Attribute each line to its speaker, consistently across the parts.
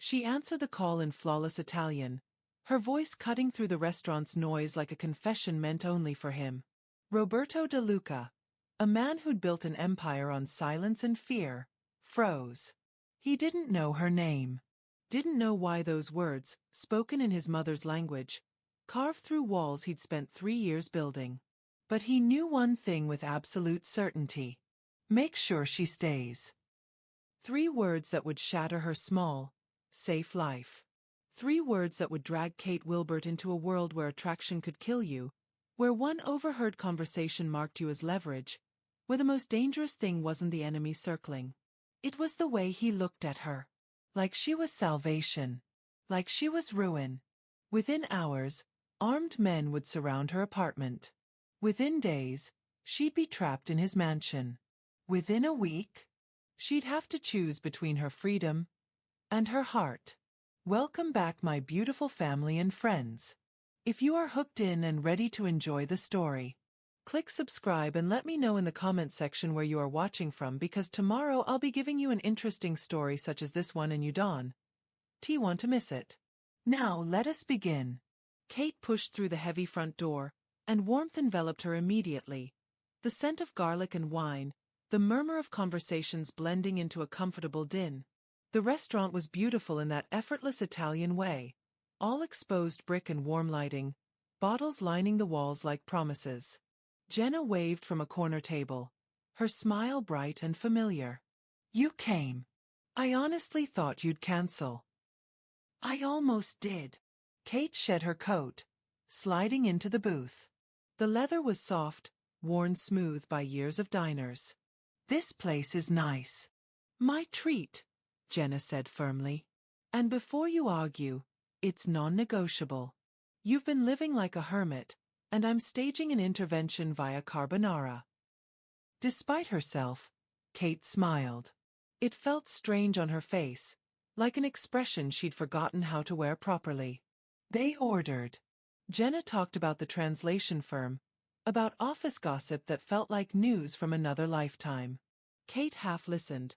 Speaker 1: She answered the call in flawless Italian, her voice cutting through the restaurant's noise like a confession meant only for him. Roberto De Luca, a man who'd built an empire on silence and fear, froze. He didn't know her name. Didn't know why those words, spoken in his mother's language, carved through walls he'd spent 3 years building. But he knew one thing with absolute certainty. Make sure she stays. 3 words that would shatter her small, safe life. 3 words that would drag Kate Wilbert into a world where attraction could kill you, where one overheard conversation marked you as leverage, where the most dangerous thing wasn't the enemy circling. It was the way he looked at her. Like she was salvation. Like she was ruin. Within hours, armed men would surround her apartment. Within days, she'd be trapped in his mansion. Within a week, she'd have to choose between her freedom and her heart. Welcome back, my beautiful family and friends. If you are hooked in and ready to enjoy the story, click subscribe and let me know in the comment section where you are watching from, because tomorrow I'll be giving you an interesting story such as this one and you don't want to miss it. Now let us begin. Kate pushed through the heavy front door, and warmth enveloped her immediately. The scent of garlic and wine, the murmur of conversations blending into a comfortable din. The restaurant was beautiful in that effortless Italian way, all exposed brick and warm lighting, bottles lining the walls like promises. Jenna waved from a corner table, her smile bright and familiar. You came. I honestly thought you'd cancel. I almost did. Kate shed her coat, sliding into the booth. The leather was soft, worn smooth by years of diners. This place is nice. My treat, Jenna said firmly. And before you argue, it's non-negotiable. You've been living like a hermit, and I'm staging an intervention via carbonara. Despite herself, Kate smiled. It felt strange on her face, like an expression she'd forgotten how to wear properly. They ordered. Jenna talked about the translation firm, about office gossip that felt like news from another lifetime. Kate half listened,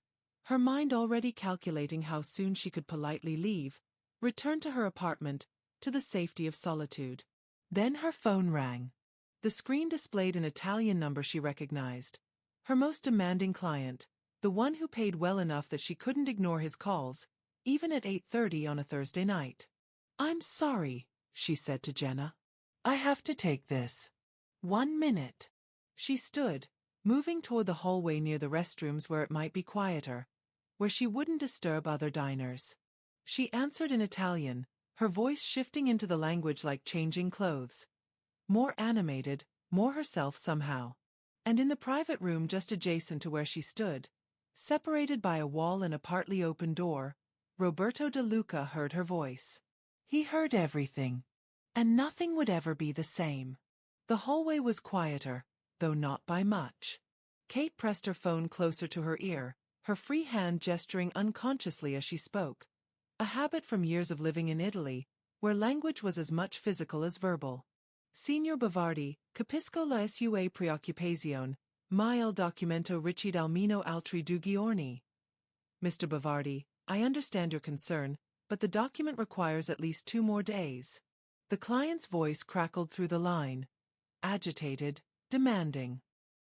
Speaker 1: her mind already calculating how soon she could politely leave, return to her apartment, to the safety of solitude. Then her phone rang. The screen displayed an Italian number she recognized. Her most demanding client, the one who paid well enough that she couldn't ignore his calls, even at 8:30 on a Thursday night. I'm sorry, she said to Jenna. I have to take this. 1 minute. She stood, moving toward the hallway near the restrooms where it might be quieter, where she wouldn't disturb other diners. She answered in Italian, her voice shifting into the language like changing clothes. More animated, more herself somehow. And in the private room just adjacent to where she stood, separated by a wall and a partly open door, Roberto De Luca heard her voice. He heard everything. And nothing would ever be the same. The hallway was quieter, though not by much. Kate pressed her phone closer to her ear, her free hand gesturing unconsciously as she spoke. A habit from years of living in Italy, where language was as much physical as verbal. Signor Bavardi, capisco la sua preoccupazione, ma il documento richide almeno altri 2 giorni. Mr. Bavardi, I understand your concern, but the document requires at least 2 more days. The client's voice crackled through the line. Agitated, demanding.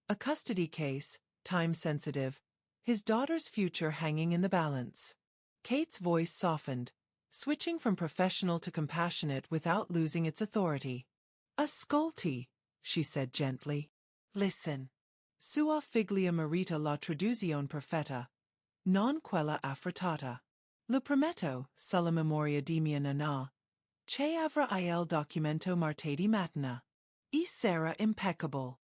Speaker 1: A custody case, time-sensitive, his daughter's future hanging in the balance. Kate's voice softened, switching from professional to compassionate without losing its authority. Ascolti, she said gently. Listen. Sua figlia merita la traduzione perfetta, non quella affrettata. Lo prometto, sulla memoria di mia nonna. Che avrà il documento martedì mattina. E sarà impeccable.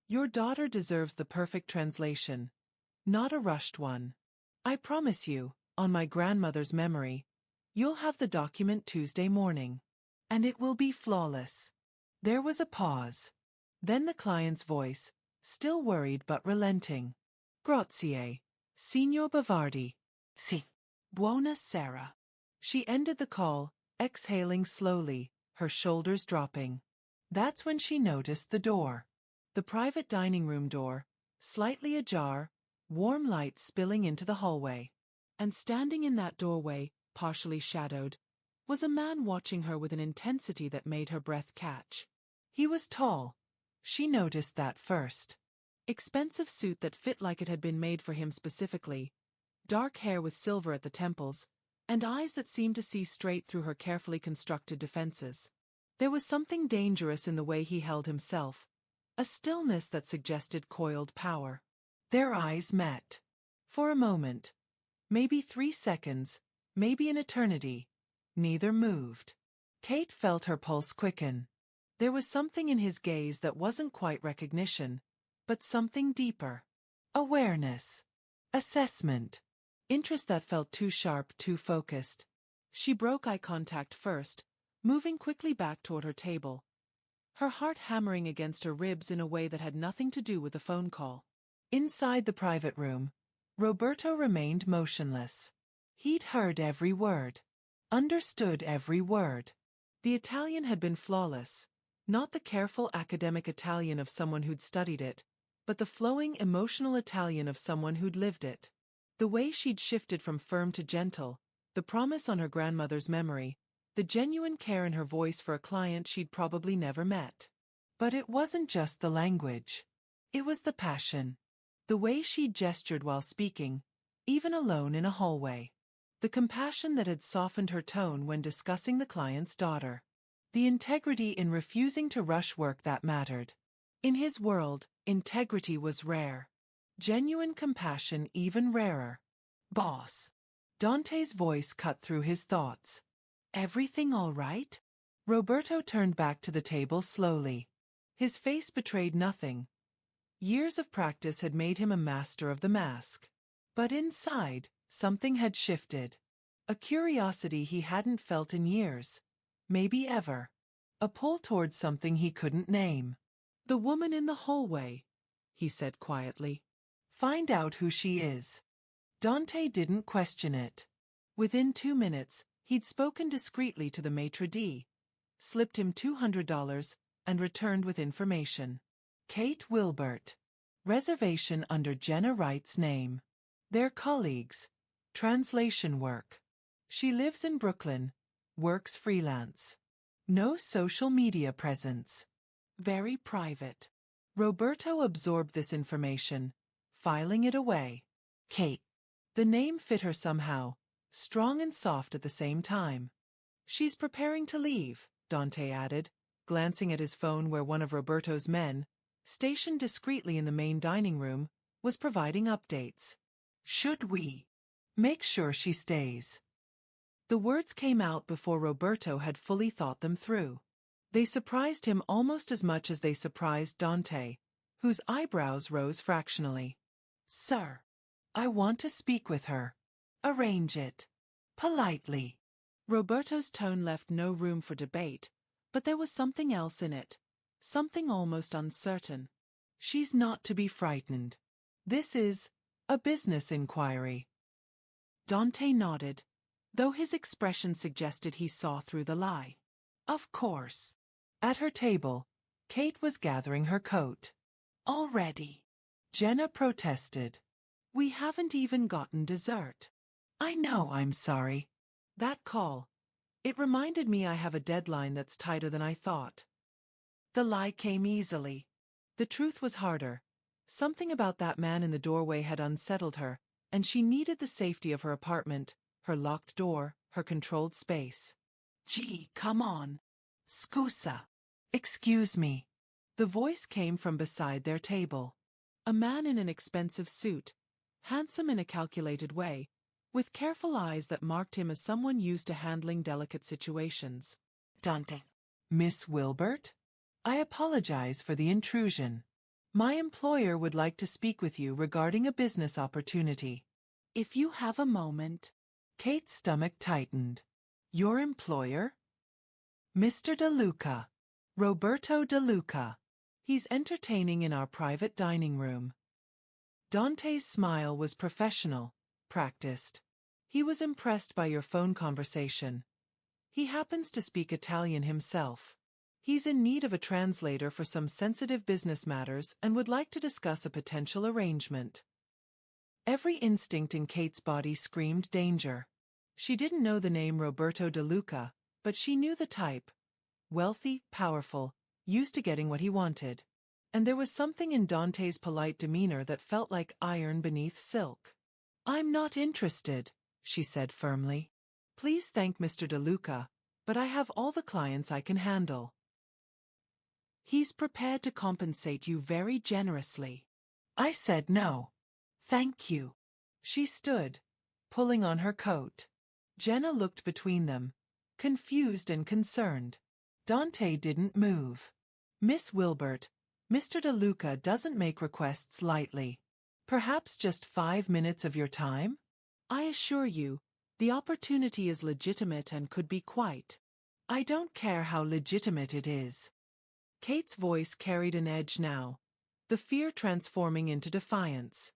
Speaker 1: Your daughter deserves the perfect translation, not a rushed one. I promise you, on my grandmother's memory, you'll have the document Tuesday morning. And it will be flawless. There was a pause. Then the client's voice, still worried but relenting. Grazie, Signor Bavardi. Si. Buona sera. She ended the call, exhaling slowly, her shoulders dropping. That's when she noticed the door. The private dining room door, slightly ajar, warm light spilling into the hallway. And standing in that doorway, partially shadowed, was a man watching her with an intensity that made her breath catch. He was tall. She noticed that first. Expensive suit that fit like it had been made for him specifically, dark hair with silver at the temples, and eyes that seemed to see straight through her carefully constructed defenses. There was something dangerous in the way he held himself, a stillness that suggested coiled power. Their eyes met. For a moment, maybe 3 seconds, maybe an eternity, neither moved. Kate felt her pulse quicken. There was something in his gaze that wasn't quite recognition, but something deeper. Awareness. Assessment. Interest that felt too sharp, too focused. She broke eye contact first, moving quickly back toward her table, her heart hammering against her ribs in a way that had nothing to do with the phone call. Inside the private room, Roberto remained motionless. He'd heard every word. Understood every word. The Italian had been flawless, not the careful academic Italian of someone who'd studied it, but the flowing emotional Italian of someone who'd lived it. The way she'd shifted from firm to gentle, the promise on her grandmother's memory, the genuine care in her voice for a client she'd probably never met. But it wasn't just the language. It was the passion. The way she'd gestured while speaking, even alone in a hallway. The compassion that had softened her tone when discussing the client's daughter. The integrity in refusing to rush work that mattered. In his world, integrity was rare. Genuine compassion even rarer. Boss. Dante's voice cut through his thoughts. Everything all right? Roberto turned back to the table slowly. His face betrayed nothing. Years of practice had made him a master of the mask. But inside, something had shifted. A curiosity he hadn't felt in years. Maybe ever. A pull towards something he couldn't name. The woman in the hallway, he said quietly. Find out who she is. Dante didn't question it. Within 2 minutes, he'd spoken discreetly to the maitre d', slipped him $200, and returned with information. Kate Wilbert. Reservation under Jenna Wright's name. They're colleagues. Translation work. She lives in Brooklyn. Works freelance. No social media presence. Very private. Roberto absorbed this information, filing it away. Kate. The name fit her somehow, strong and soft at the same time. She's preparing to leave, Dante added, glancing at his phone where one of Roberto's men, stationed discreetly in the main dining room, was providing updates. Should we make sure she stays? The words came out before Roberto had fully thought them through. They surprised him almost as much as they surprised Dante, whose eyebrows rose fractionally. Sir. I want to speak with her. Arrange it. Politely. Roberto's tone left no room for debate, but there was something else in it. Something almost uncertain. She's not to be frightened. This is a business inquiry. Dante nodded, though his expression suggested he saw through the lie. Of course. At her table, Kate was gathering her coat. Already. Jenna protested. We haven't even gotten dessert. I know, I'm sorry. That call. It reminded me I have a deadline that's tighter than I thought. The lie came easily. The truth was harder. Something about that man in the doorway had unsettled her, and she needed the safety of her apartment, her locked door, her controlled space. Gee, come on. Scusa. Excuse me. The voice came from beside their table. A man in an expensive suit, handsome in a calculated way, with careful eyes that marked him as someone used to handling delicate situations. Dante. Miss Wilbert? I apologize for the intrusion. My employer would like to speak with you regarding a business opportunity. If you have a moment. Kate's stomach tightened. Your employer? Mr. DeLuca. Roberto DeLuca. He's entertaining in our private dining room. Dante's smile was professional, practiced. He was impressed by your phone conversation. He happens to speak Italian himself. He's in need of a translator for some sensitive business matters and would like to discuss a potential arrangement. Every instinct in Kate's body screamed danger. She didn't know the name Roberto De Luca, but she knew the type. Wealthy, powerful, used to getting what he wanted. And there was something in Dante's polite demeanor that felt like iron beneath silk. "I'm not interested," she said firmly. "Please thank Mr. De Luca, but I have all the clients I can handle. He's prepared to compensate you very generously." I said no. "Thank you." She stood, pulling on her coat. Jenna looked between them, confused and concerned. Dante didn't move. "Miss Wilbert, Mr. De Luca doesn't make requests lightly. Perhaps just 5 minutes of your time? I assure you, the opportunity is legitimate and could be quite. I don't care how legitimate it is." Kate's voice carried an edge now, the fear transforming into defiance.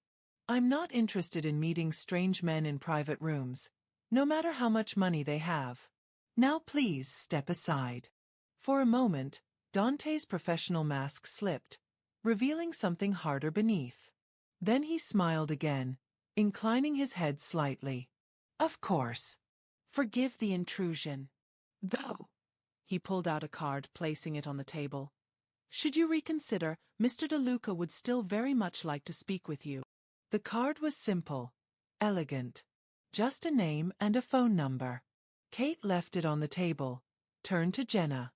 Speaker 1: "I'm not interested in meeting strange men in private rooms, no matter how much money they have. Now please step aside." For a moment, Dante's professional mask slipped, revealing something harder beneath. Then he smiled again, inclining his head slightly. "Of course. Forgive the intrusion. Though." He pulled out a card, placing it on the table. "Should you reconsider, Mr. De Luca would still very much like to speak with you." The card was simple, elegant. Just a name and a phone number. Kate left it on the table, turned to Jenna.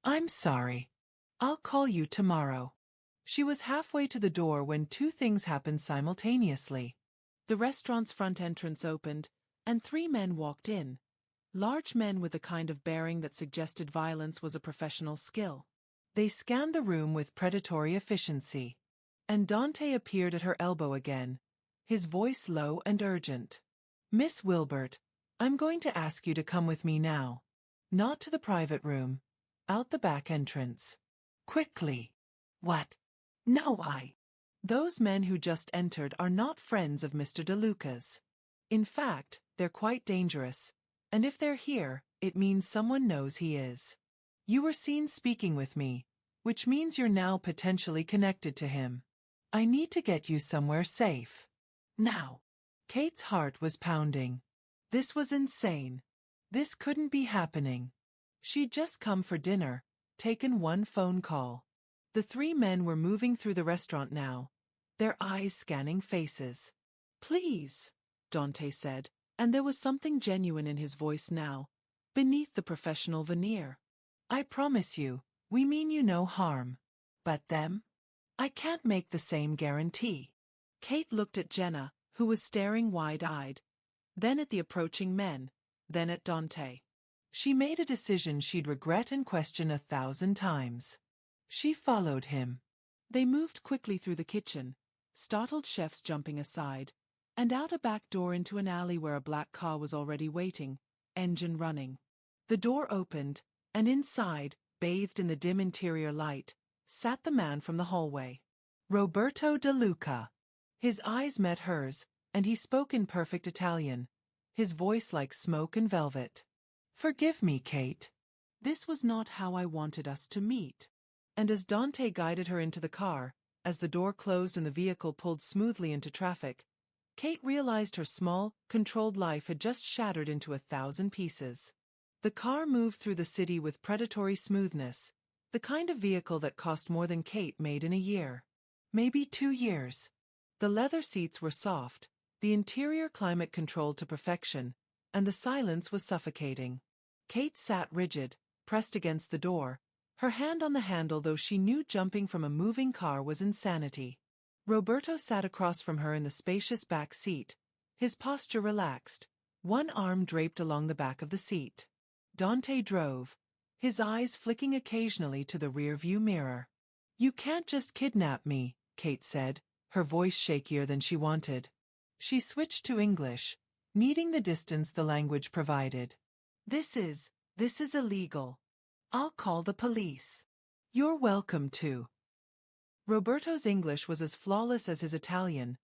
Speaker 1: "I'm sorry. I'll call you tomorrow." She was halfway to the door when two things happened simultaneously. The restaurant's front entrance opened, and 3 men walked in. Large men with a kind of bearing that suggested violence was a professional skill. They scanned the room with predatory efficiency. And Dante appeared at her elbow again, his voice low and urgent. "Miss Wilbert, I'm going to ask you to come with me now. Not to the private room. Out the back entrance. Quickly." "What?" "No, Those men who just entered are not friends of Mr. De Luca's. In fact, they're quite dangerous, and if they're here, it means someone knows he is. You were seen speaking with me, which means you're now potentially connected to him. I need to get you somewhere safe. Now." Kate's heart was pounding. This was insane. This couldn't be happening. She'd just come for dinner, taken one phone call. The 3 men were moving through the restaurant now, their eyes scanning faces. "Please," Dante said, and there was something genuine in his voice now, beneath the professional veneer. "I promise you, we mean you no harm. But them? I can't make the same guarantee." Kate looked at Jenna, who was staring wide-eyed, then at the approaching men, then at Dante. She made a decision she'd regret and question 1,000 times. She followed him. They moved quickly through the kitchen, startled chefs jumping aside, and out a back door into an alley where a black car was already waiting, engine running. The door opened, and inside, bathed in the dim interior light, sat the man from the hallway. Roberto De Luca. His eyes met hers, and he spoke in perfect Italian, his voice like smoke and velvet. "Forgive me, Kate. This was not how I wanted us to meet." And as Dante guided her into the car, as the door closed and the vehicle pulled smoothly into traffic, Kate realized her small, controlled life had just shattered into 1,000 pieces. The car moved through the city with predatory smoothness, the kind of vehicle that cost more than Kate made in a year. Maybe 2 years. The leather seats were soft, the interior climate controlled to perfection, and the silence was suffocating. Kate sat rigid, pressed against the door, her hand on the handle though she knew jumping from a moving car was insanity. Roberto sat across from her in the spacious back seat, his posture relaxed, one arm draped along the back of the seat. Dante drove, his eyes flicking occasionally to the rearview mirror. "You can't just kidnap me," Kate said, her voice shakier than she wanted. She switched to English, needing the distance the language provided. This is illegal. I'll call the police." "You're welcome to." Roberto's English was as flawless as his Italian,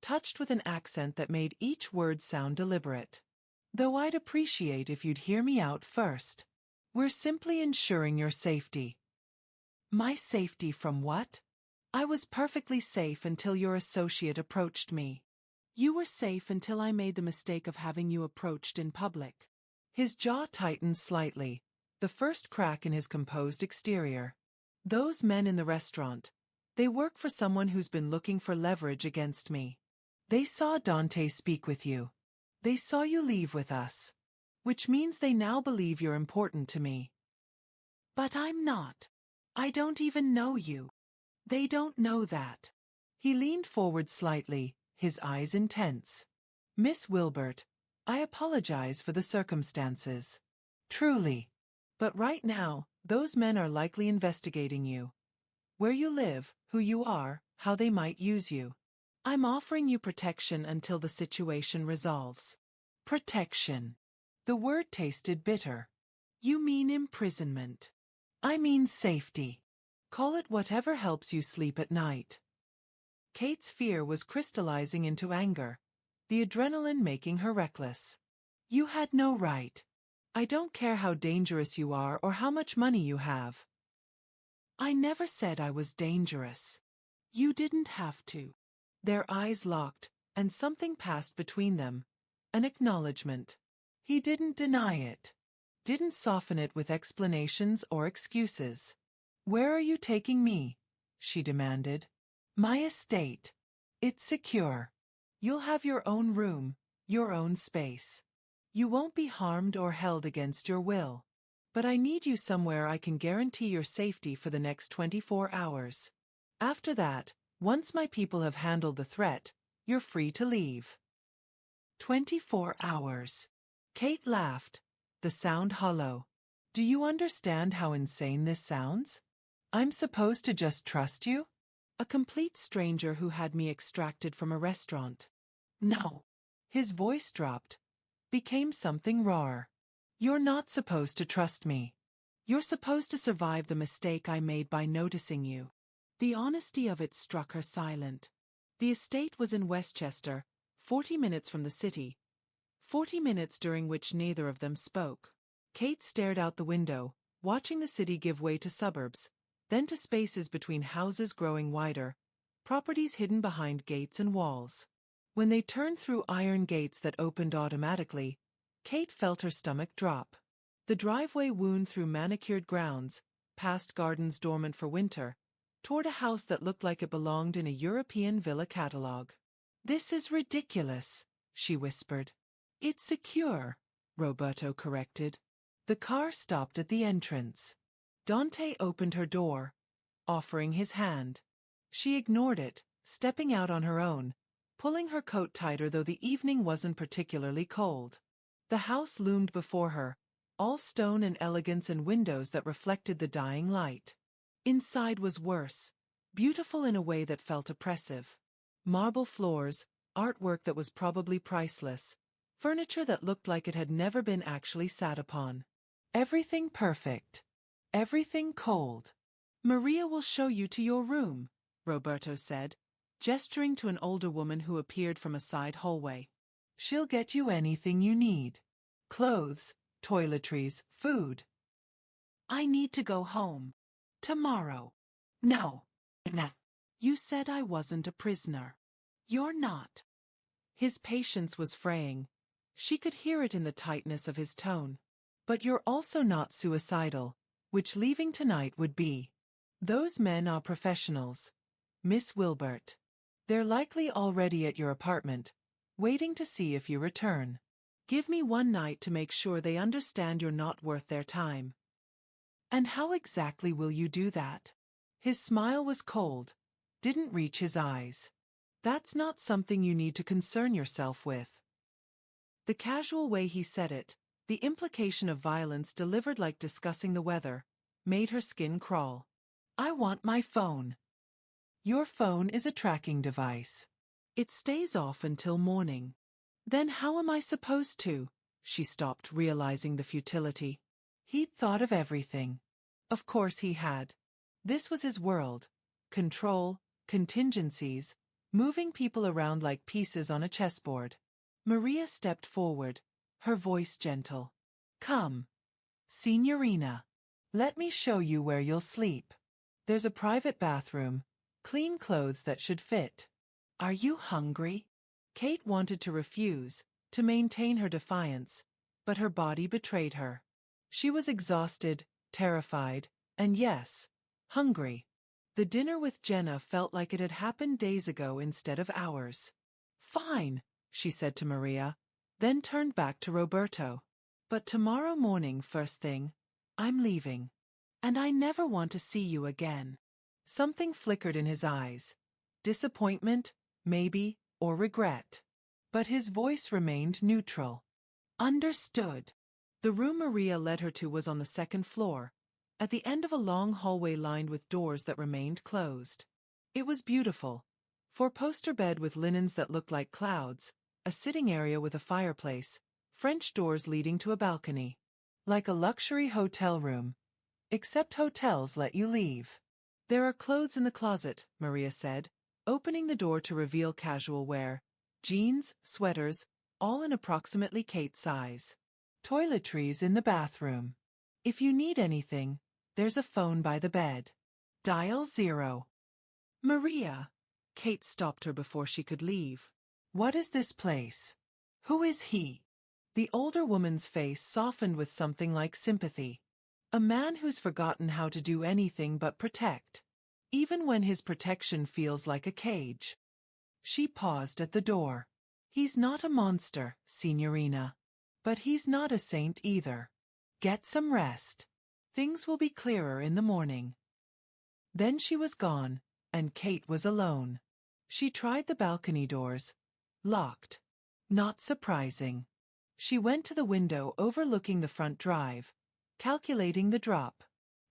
Speaker 1: touched with an accent that made each word sound deliberate. "Though I'd appreciate if you'd hear me out first. We're simply ensuring your safety." "My safety from what? I was perfectly safe until your associate approached me." You were safe until I made the mistake of having you approached in public. His jaw tightened slightly, the first crack in his composed exterior. Those men in the restaurant, they work for someone who's been looking for leverage against me. They saw Dante speak with you. They saw you leave with us. Which means they now believe you're important to me. But I'm not. I don't even know you. They don't know that. He leaned forward slightly, his eyes intense. Miss Wilbert, I apologize for the circumstances. Truly. But right now, those men are likely investigating you. Where you live, who you are, how they might use you. I'm offering you protection until the situation resolves. Protection. The word tasted bitter. You mean imprisonment. I mean safety. Call it whatever helps you sleep at night. Kate's fear was crystallizing into anger, the adrenaline making her reckless. You had no right. I don't care how dangerous you are or how much money you have. I never said I was dangerous. You didn't have to. Their eyes locked, and something passed between them. An acknowledgement. He didn't deny it. Didn't soften it with explanations or excuses. Where are you taking me? She demanded. My estate. It's secure. You'll have your own room, your own space. You won't be harmed or held against your will. But I need you somewhere I can guarantee your safety for the next 24 hours. After that, once my people have handled the threat, you're free to leave. 24 hours. Kate laughed, the sound hollow. Do you understand how insane this sounds? I'm supposed to just trust you? A complete stranger who had me extracted from a restaurant. No. His voice dropped, became something raw. You're not supposed to trust me. You're supposed to survive the mistake I made by noticing you. The honesty of it struck her silent. The estate was in Westchester, 40 minutes from the city. 40 minutes during which neither of them spoke. Kate stared out the window, watching the city give way to suburbs, then to spaces between houses growing wider, properties hidden behind gates and walls. When they turned through iron gates that opened automatically, Kate felt her stomach drop. The driveway wound through manicured grounds, past gardens dormant for winter, toward a house that looked like it belonged in a European villa catalogue. This is ridiculous, she whispered. It's secure, Roberto corrected. The car stopped at the entrance. Dante opened her door, offering his hand. She ignored it, stepping out on her own, pulling her coat tighter though the evening wasn't particularly cold. The house loomed before her, all stone and elegance and windows that reflected the dying light. Inside was worse, beautiful in a way that felt oppressive. Marble floors, artwork that was probably priceless, furniture that looked like it had never been actually sat upon. Everything perfect. Everything cold. Maria will show you to your room, Roberto said, gesturing to an older woman who appeared from a side hallway. She'll get you anything you need. Clothes, toiletries, food. I need to go home. Tomorrow. No. No. You said I wasn't a prisoner. You're not. His patience was fraying. She could hear it in the tightness of his tone. But you're also not suicidal, which leaving tonight would be. Those men are professionals. Miss Wilbert. They're likely already at your apartment, waiting to see if you return. Give me one night to make sure they understand you're not worth their time. And how exactly will you do that? His smile was cold, didn't reach his eyes. That's not something you need to concern yourself with. The casual way he said it, the implication of violence delivered like discussing the weather, made her skin crawl. I want my phone. Your phone is a tracking device. It stays off until morning. Then how am I supposed to? She stopped, realizing the futility. He'd thought of everything. Of course he had. This was his world. Control, contingencies, moving people around like pieces on a chessboard. Maria stepped forward, her voice gentle. Come. Signorina. Let me show you where you'll sleep. There's a private bathroom, clean clothes that should fit. Are you hungry? Kate wanted to refuse, to maintain her defiance, but her body betrayed her. She was exhausted, terrified, and yes, hungry. The dinner with Jenna felt like it had happened days ago instead of hours. "Fine," she said to Maria, then turned back to Roberto. "But tomorrow morning first thing, I'm leaving. And I never want to see you again." Something flickered in his eyes. Disappointment, maybe, or regret. But his voice remained neutral. "Understood." The room Maria led her to was on the second floor, at the end of a long hallway lined with doors that remained closed. It was beautiful. Four-poster bed with linens that looked like clouds, a sitting area with a fireplace, French doors leading to a balcony. Like a luxury hotel room. Except hotels let you leave. "There are clothes in the closet," Maria said, opening the door to reveal casual wear. Jeans, sweaters, all in approximately Kate's size. Toiletries in the bathroom. "If you need anything, there's a phone by the bed. Dial 0. "Maria." Kate stopped her before she could leave. "What is this place? Who is he?" The older woman's face softened with something like sympathy. "A man who's forgotten how to do anything but protect. Even when his protection feels like a cage." She paused at the door. "He's not a monster, Signorina. But he's not a saint either. Get some rest. Things will be clearer in the morning." Then she was gone, and Kate was alone. She tried the balcony doors. Locked. Not surprising. She went to the window overlooking the front drive, calculating the drop.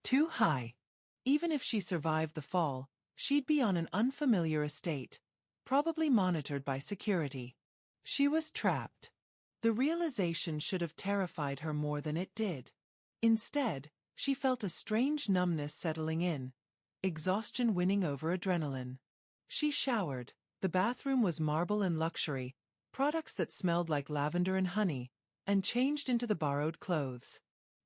Speaker 1: Too high. Even if she survived the fall, she'd be on an unfamiliar estate, probably monitored by security. She was trapped. The realization should have terrified her more than it did. Instead, she felt a strange numbness settling in, exhaustion winning over adrenaline. She showered. The bathroom was marble and luxury, products that smelled like lavender and honey, and changed into the borrowed clothes.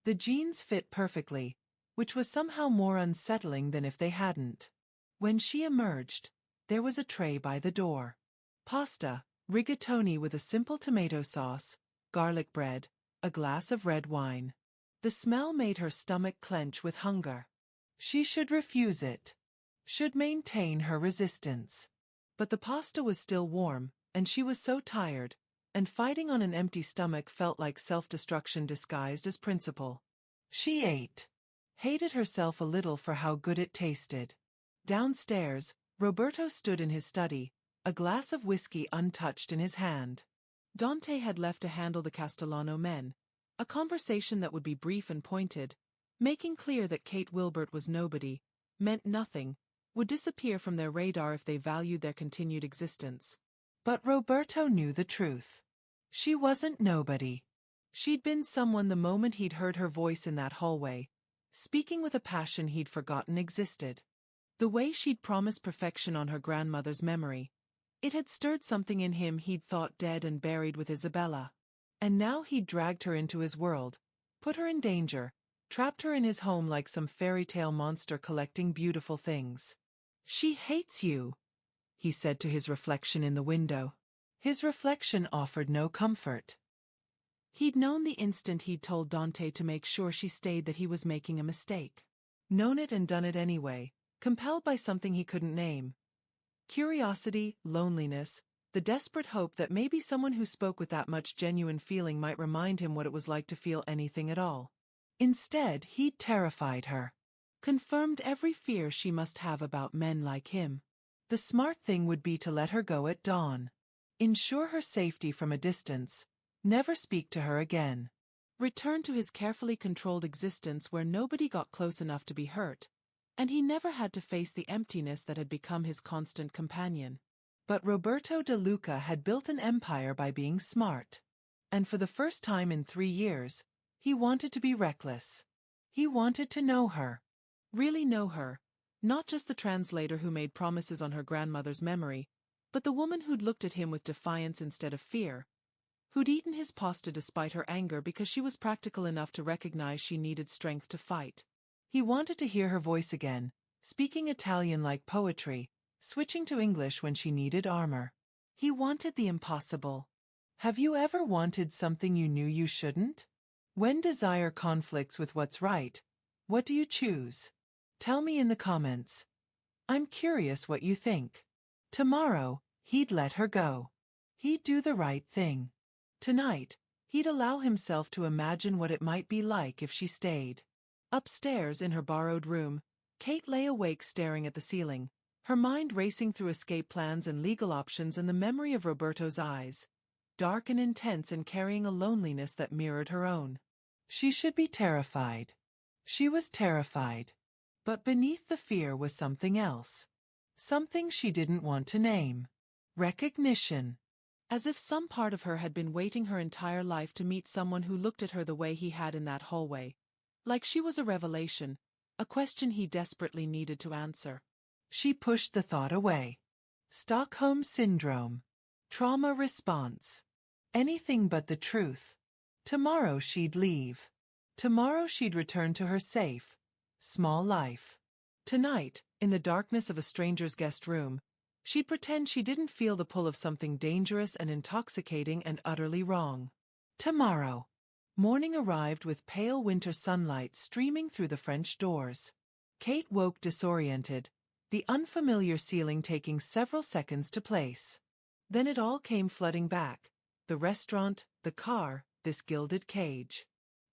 Speaker 1: The jeans fit perfectly, which was somehow more unsettling than if they hadn't. When she emerged, there was a tray by the door. Pasta, rigatoni with a simple tomato sauce, garlic bread, a glass of red wine. The smell made her stomach clench with hunger. She should refuse it. Should maintain her resistance. But the pasta was still warm, and she was so tired, and fighting on an empty stomach felt like self-destruction disguised as principle. She ate. Hated herself a little for how good it tasted. Downstairs, Roberto stood in his study, a glass of whiskey untouched in his hand. Dante had left to handle the Castellano men, a conversation that would be brief and pointed, making clear that Kate Wilbert was nobody, meant nothing, would disappear from their radar if they valued their continued existence. But Roberto knew the truth. She wasn't nobody. She'd been someone the moment he'd heard her voice in that hallway, speaking with a passion he'd forgotten existed. The way she'd promised perfection on her grandmother's memory. It had stirred something in him he'd thought dead and buried with Isabella. And now he'd dragged her into his world, put her in danger, trapped her in his home like some fairy tale monster collecting beautiful things. "She hates you," he said to his reflection in the window. His reflection offered no comfort. He'd known the instant he'd told Dante to make sure she stayed that he was making a mistake. Known it and done it anyway, compelled by something he couldn't name. Curiosity, loneliness, the desperate hope that maybe someone who spoke with that much genuine feeling might remind him what it was like to feel anything at all. Instead, he'd terrified her. Confirmed every fear she must have about men like him. The smart thing would be to let her go at dawn. Ensure her safety from a distance. Never speak to her again. Return to his carefully controlled existence where nobody got close enough to be hurt, and he never had to face the emptiness that had become his constant companion. But Roberto De Luca had built an empire by being smart. And for the first time in 3 years, he wanted to be reckless. He wanted to know her. Really know her, not just the translator who made promises on her grandmother's memory, but the woman who'd looked at him with defiance instead of fear, who'd eaten his pasta despite her anger because she was practical enough to recognize she needed strength to fight. He wanted to hear her voice again, speaking Italian like poetry, switching to English when she needed armor. He wanted the impossible. Have you ever wanted something you knew you shouldn't? When desire conflicts with what's right, what do you choose? Tell me in the comments. I'm curious what you think. Tomorrow, he'd let her go. He'd do the right thing. Tonight, he'd allow himself to imagine what it might be like if she stayed. Upstairs in her borrowed room, Kate lay awake staring at the ceiling, her mind racing through escape plans and legal options and the memory of Roberto's eyes, dark and intense and carrying a loneliness that mirrored her own. She should be terrified. She was terrified. But beneath the fear was something else. Something she didn't want to name. Recognition. As if some part of her had been waiting her entire life to meet someone who looked at her the way he had in that hallway. Like she was a revelation, a question he desperately needed to answer. She pushed the thought away. Stockholm Syndrome. Trauma response. Anything but the truth. Tomorrow she'd leave. Tomorrow she'd return to her safe, small life. Tonight, in the darkness of a stranger's guest room, she'd pretend she didn't feel the pull of something dangerous and intoxicating and utterly wrong. Tomorrow. Morning arrived with pale winter sunlight streaming through the French doors. Kate woke disoriented, the unfamiliar ceiling taking several seconds to place. Then it all came flooding back. The restaurant, the car, this gilded cage.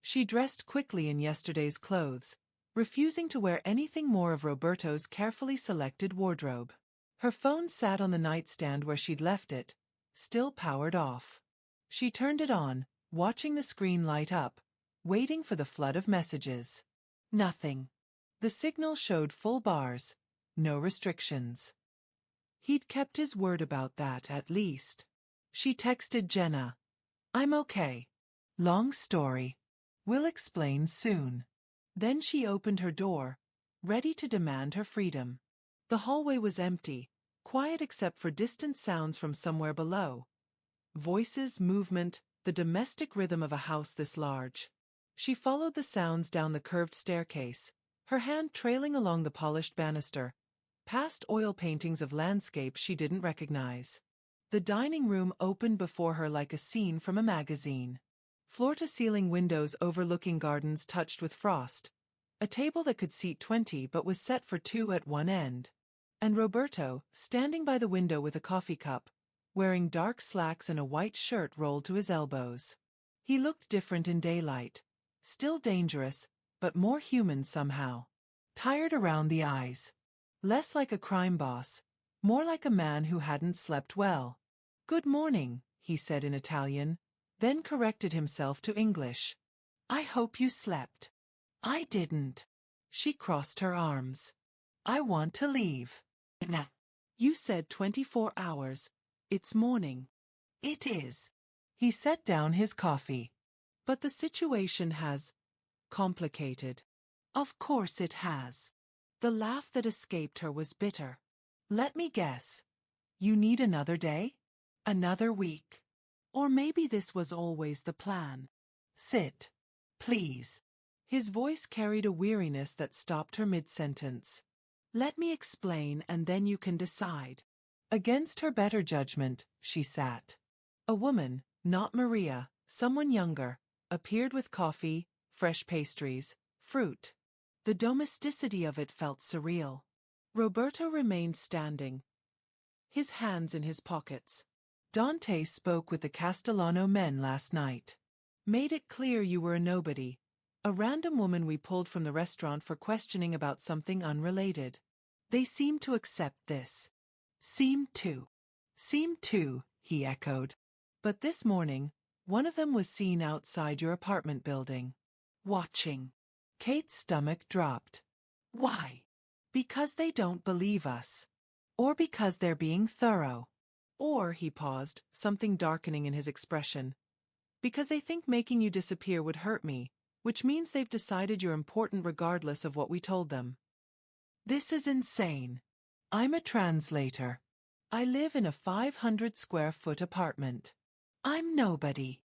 Speaker 1: She dressed quickly in yesterday's clothes, refusing to wear anything more of Roberto's carefully selected wardrobe. Her phone sat on the nightstand where she'd left it, still powered off. She turned it on, watching the screen light up, waiting for the flood of messages. Nothing. The signal showed full bars, no restrictions. He'd kept his word about that at least. She texted Jenna. I'm okay. Long story. We'll explain soon. Then she opened her door, ready to demand her freedom. The hallway was empty, quiet except for distant sounds from somewhere below. Voices, movement, the domestic rhythm of a house this large. She followed the sounds down the curved staircase, her hand trailing along the polished banister, past oil paintings of landscapes she didn't recognize. The dining room opened before her like a scene from a magazine. Floor-to-ceiling windows overlooking gardens touched with frost, a table that could seat 20 but was set for 2 at one end. And Roberto, standing by the window with a coffee cup, wearing dark slacks and a white shirt rolled to his elbows. He looked different in daylight, still dangerous, but more human somehow. Tired around the eyes. Less like a crime boss, more like a man who hadn't slept well. Good morning, he said in Italian, then corrected himself to English. I hope you slept. I didn't. She crossed her arms. I want to leave. Nah. You said 24 hours. It's morning. It is. He set down his coffee. But the situation has complicated. Of course it has. The laugh that escaped her was bitter. Let me guess. You need another day? Another week? Or maybe this was always the plan. Sit. Please. His voice carried a weariness that stopped her mid-sentence. Let me explain and then you can decide. Against her better judgment, she sat. A woman, not Maria, someone younger, appeared with coffee, fresh pastries, fruit. The domesticity of it felt surreal. Roberto remained standing, his hands in his pockets. Dante spoke with the Castellano men last night. Made it clear you were a nobody, a random woman we pulled from the restaurant for questioning about something unrelated. They seemed to accept this. Seemed to, he echoed. But this morning, one of them was seen outside your apartment building. Watching. Kate's stomach dropped. Why? Because they don't believe us. Or because they're being thorough. Or, he paused, something darkening in his expression. Because they think making you disappear would hurt me, which means they've decided you're important regardless of what we told them. This is insane. I'm a translator. I live in a 500-square-foot apartment. I'm nobody.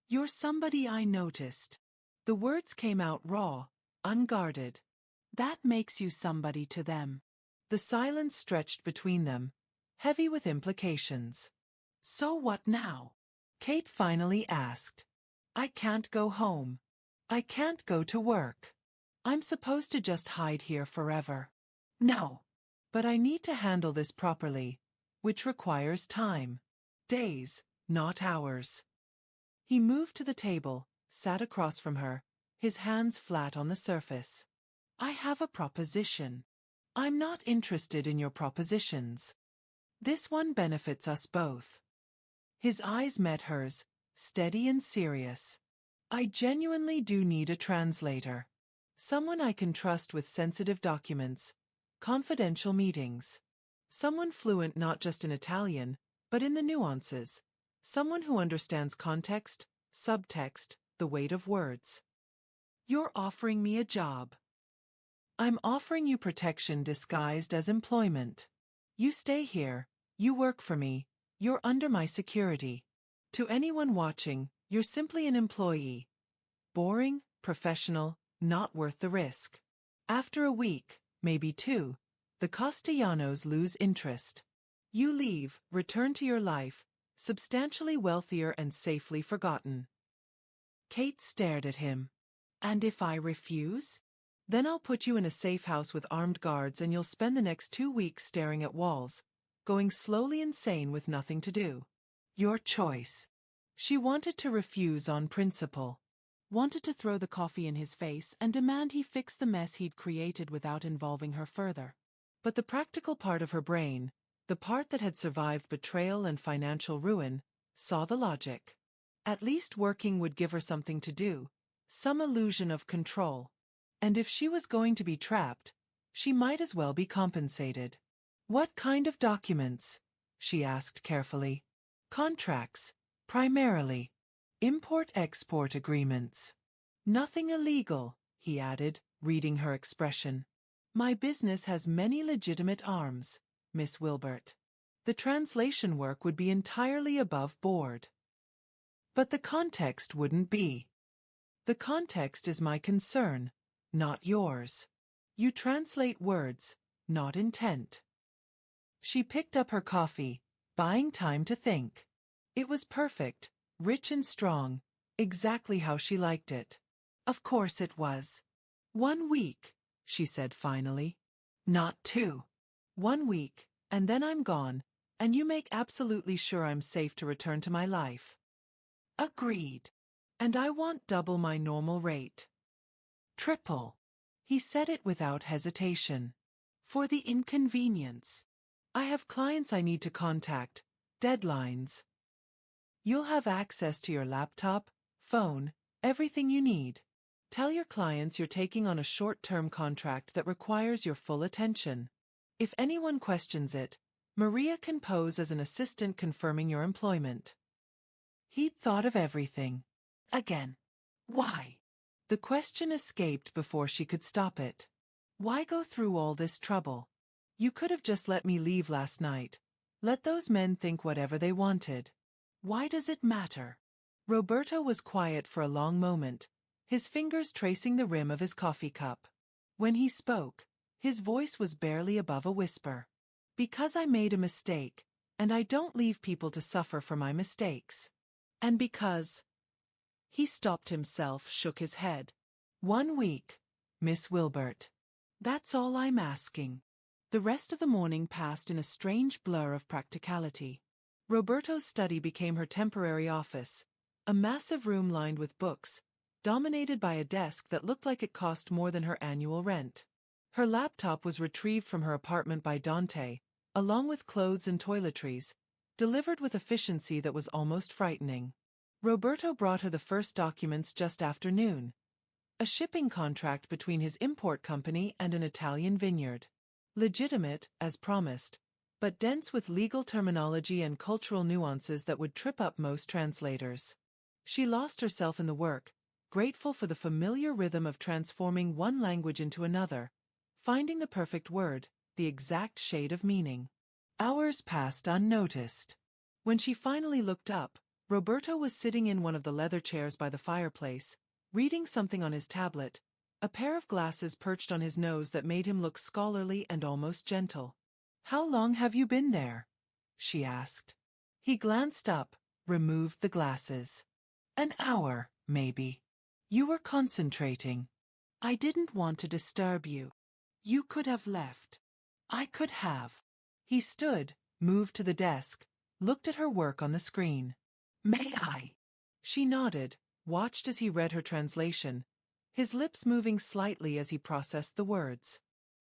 Speaker 1: You're somebody I noticed. The words came out raw, unguarded. That makes you somebody to them. The silence stretched between them, heavy with implications. So what now? Kate finally asked. I can't go home. I can't go to work. I'm supposed to just hide here forever. No. But I need to handle this properly, which requires time. Days, not hours. He moved to the table, sat across from her, his hands flat on the surface. I have a proposition. I'm not interested in your propositions. This one benefits us both. His eyes met hers, steady and serious. I genuinely do need a translator. Someone I can trust with sensitive documents, confidential meetings. Someone fluent not just in Italian, but in the nuances. Someone who understands context, subtext, the weight of words. You're offering me a job. I'm offering you protection disguised as employment. You stay here, you work for me, you're under my security. To anyone watching, you're simply an employee. Boring, professional, not worth the risk. After a week, maybe 2, the Castellanos lose interest. You leave, return to your life, substantially wealthier and safely forgotten. Kate stared at him. And if I refuse? Then I'll put you in a safe house with armed guards and you'll spend the next 2 weeks staring at walls, going slowly insane with nothing to do. Your choice. She wanted to refuse on principle. Wanted to throw the coffee in his face and demand he fix the mess he'd created without involving her further. But the practical part of her brain, the part that had survived betrayal and financial ruin, saw the logic. At least working would give her something to do, some illusion of control. And if she was going to be trapped, she might as well be compensated. What kind of documents? She asked carefully. Contracts, primarily. Import-export agreements. Nothing illegal, he added, reading her expression. My business has many legitimate arms, Miss Wilbert. The translation work would be entirely above board. But the context wouldn't be. The context is my concern, not yours. You translate words, not intent. She picked up her coffee, buying time to think. It was perfect, rich and strong, exactly how she liked it. Of course it was. 1 week, she said finally. Not 2. 1 week, and then I'm gone, and you make absolutely sure I'm safe to return to my life. Agreed. And I want double my normal rate. Triple. He said it without hesitation. For the inconvenience. I have clients I need to contact, deadlines. You'll have access to your laptop, phone, everything you need. Tell your clients you're taking on a short-term contract that requires your full attention. If anyone questions it, Maria can pose as an assistant confirming your employment. He'd thought of everything. Again. Why? The question escaped before she could stop it. Why go through all this trouble? You could have just let me leave last night. Let those men think whatever they wanted. Why does it matter? Roberto was quiet for a long moment, his fingers tracing the rim of his coffee cup. When he spoke, his voice was barely above a whisper. Because I made a mistake, and I don't leave people to suffer for my mistakes. And because... He stopped himself, shook his head. 1 week, Miss Wilbert. That's all I'm asking. The rest of the morning passed in a strange blur of practicality. Roberto's study became her temporary office, a massive room lined with books, dominated by a desk that looked like it cost more than her annual rent. Her laptop was retrieved from her apartment by Dante, along with clothes and toiletries, delivered with efficiency that was almost frightening. Roberto brought her the first documents just after noon. A shipping contract between his import company and an Italian vineyard. Legitimate, as promised, but dense with legal terminology and cultural nuances that would trip up most translators. She lost herself in the work, grateful for the familiar rhythm of transforming one language into another, finding the perfect word, the exact shade of meaning. Hours passed unnoticed. When she finally looked up, Roberto was sitting in one of the leather chairs by the fireplace, reading something on his tablet, a pair of glasses perched on his nose that made him look scholarly and almost gentle. How long have you been there? She asked. He glanced up, removed the glasses. An hour, maybe. You were concentrating. I didn't want to disturb you. You could have left. I could have. He stood, moved to the desk, looked at her work on the screen. May I? She nodded, watched as he read her translation, his lips moving slightly as he processed the words.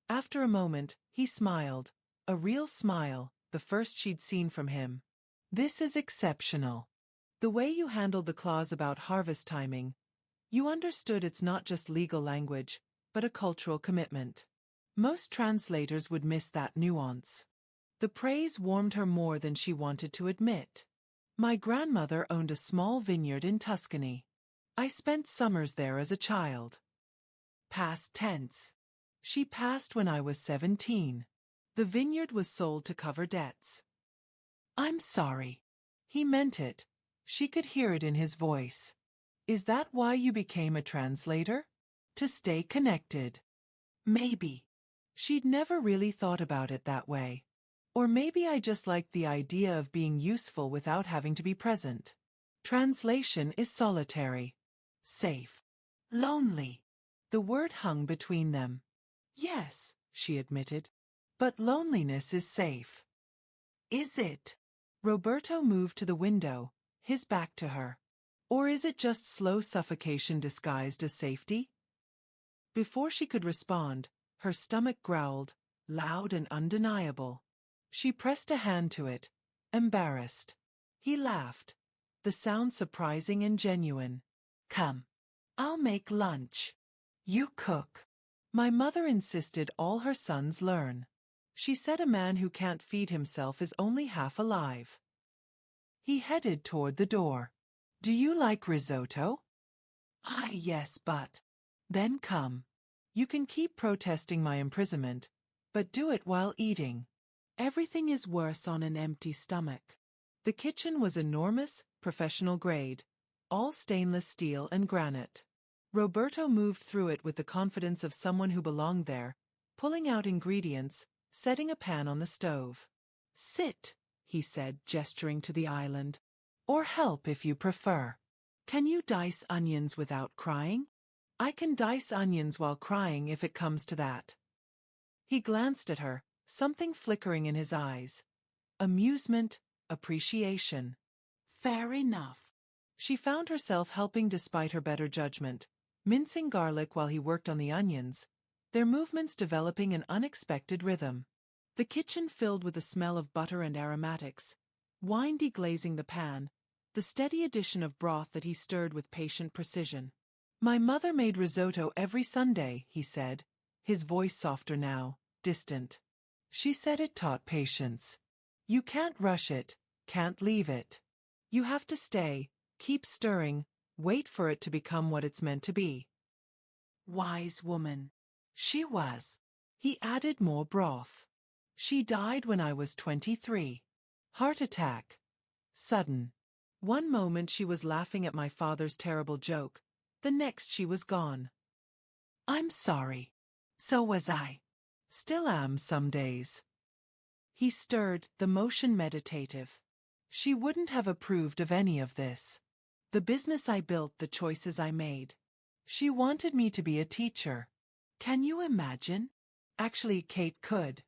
Speaker 1: After a moment, he smiled, a real smile, the first she'd seen from him. This is exceptional. The way you handled the clause about harvest timing, you understood it's not just legal language, but a cultural commitment. Most translators would miss that nuance. The praise warmed her more than she wanted to admit. My grandmother owned a small vineyard in Tuscany. I spent summers there as a child. Past tense. She passed when I was 17. The vineyard was sold to cover debts. I'm sorry. He meant it. She could hear it in his voice. Is that why you became a translator? To stay connected? Maybe. She'd never really thought about it that way. Or maybe I just liked the idea of being useful without having to be present. Translation is solitary. Safe. Lonely. The word hung between them. Yes, she admitted. But loneliness is safe. Is it? Roberto moved to the window, his back to her. Or is it just slow suffocation disguised as safety? Before she could respond, her stomach growled, loud and undeniable. She pressed a hand to it, embarrassed. He laughed, the sound surprising and genuine. Come. I'll make lunch. You cook. My mother insisted all her sons learn. She said a man who can't feed himself is only half alive. He headed toward the door. Do you like risotto? Yes, but. Then come. You can keep protesting my imprisonment, but do it while eating. Everything is worse on an empty stomach. The kitchen was enormous, professional grade, all stainless steel and granite. Roberto moved through it with the confidence of someone who belonged there, pulling out ingredients, setting a pan on the stove. Sit, he said, gesturing to the island. Or help if you prefer. Can you dice onions without crying? I can dice onions while crying if it comes to that. He glanced at her, something flickering in his eyes. Amusement, appreciation. Fair enough. She found herself helping despite her better judgment, mincing garlic while he worked on the onions, their movements developing an unexpected rhythm. The kitchen filled with the smell of butter and aromatics, wine deglazing the pan, the steady addition of broth that he stirred with patient precision. My mother made risotto every Sunday, he said, his voice softer now, distant. She said it taught patience. You can't rush it, can't leave it. You have to stay, keep stirring, wait for it to become what it's meant to be. Wise woman. She was. He added more broth. She died when I was 23. Heart attack. Sudden. One moment she was laughing at my father's terrible joke, the next she was gone. I'm sorry. So was I. Still am some days. He stirred, the motion meditative. She wouldn't have approved of any of this. The business I built, the choices I made. She wanted me to be a teacher. Can you imagine? Actually, Kate could.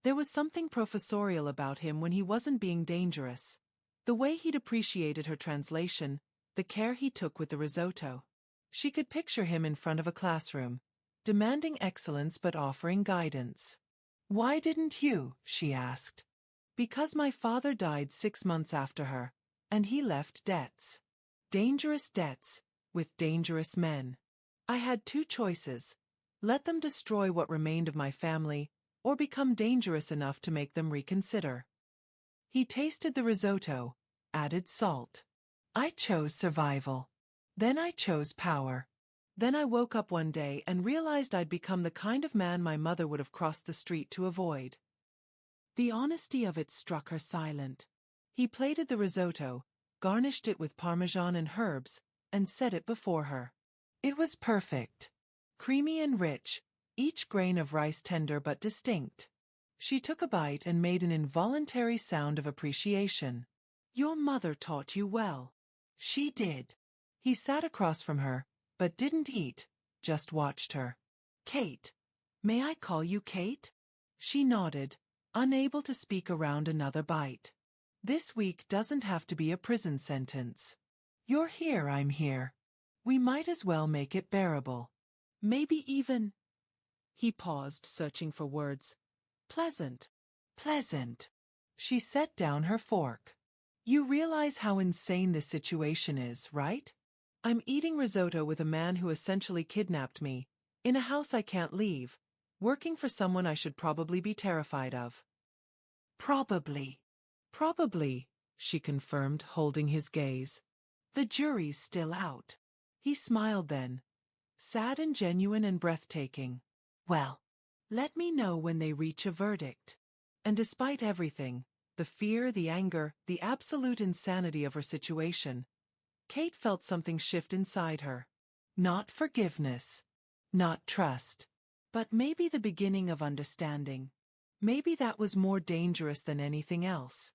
Speaker 1: There was something professorial about him when he wasn't being dangerous. The way he'd appreciated her translation, the care he took with the risotto. She could picture him in front of a classroom, demanding excellence but offering guidance. Why didn't you? She asked. Because my father died 6 months after her, and he left debts. Dangerous debts, with dangerous men. I had 2 choices. Let them destroy what remained of my family, or become dangerous enough to make them reconsider. He tasted the risotto, added salt. I chose survival. Then I chose power. Then I woke up one day and realized I'd become the kind of man my mother would have crossed the street to avoid. The honesty of it struck her silent. He plated the risotto, garnished it with parmesan and herbs, and set it before her. It was perfect. Creamy and rich, each grain of rice tender but distinct. She took a bite and made an involuntary sound of appreciation. Your mother taught you well. She did. He sat across from her, but didn't eat, just watched her. Kate. May I call you Kate? She nodded, unable to speak around another bite. This week doesn't have to be a prison sentence. You're here, I'm here. We might as well make it bearable. Maybe even... He paused, searching for words. Pleasant. Pleasant. She set down her fork. You realize how insane this situation is, right? I'm eating risotto with a man who essentially kidnapped me, in a house I can't leave, working for someone I should probably be terrified of. Probably. Probably, she confirmed, holding his gaze. The jury's still out. He smiled then. Sad and genuine and breathtaking. Well, let me know when they reach a verdict. And despite everything, the fear, the anger, the absolute insanity of her situation, Kate felt something shift inside her. Not forgiveness. Not trust. But maybe the beginning of understanding. Maybe that was more dangerous than anything else.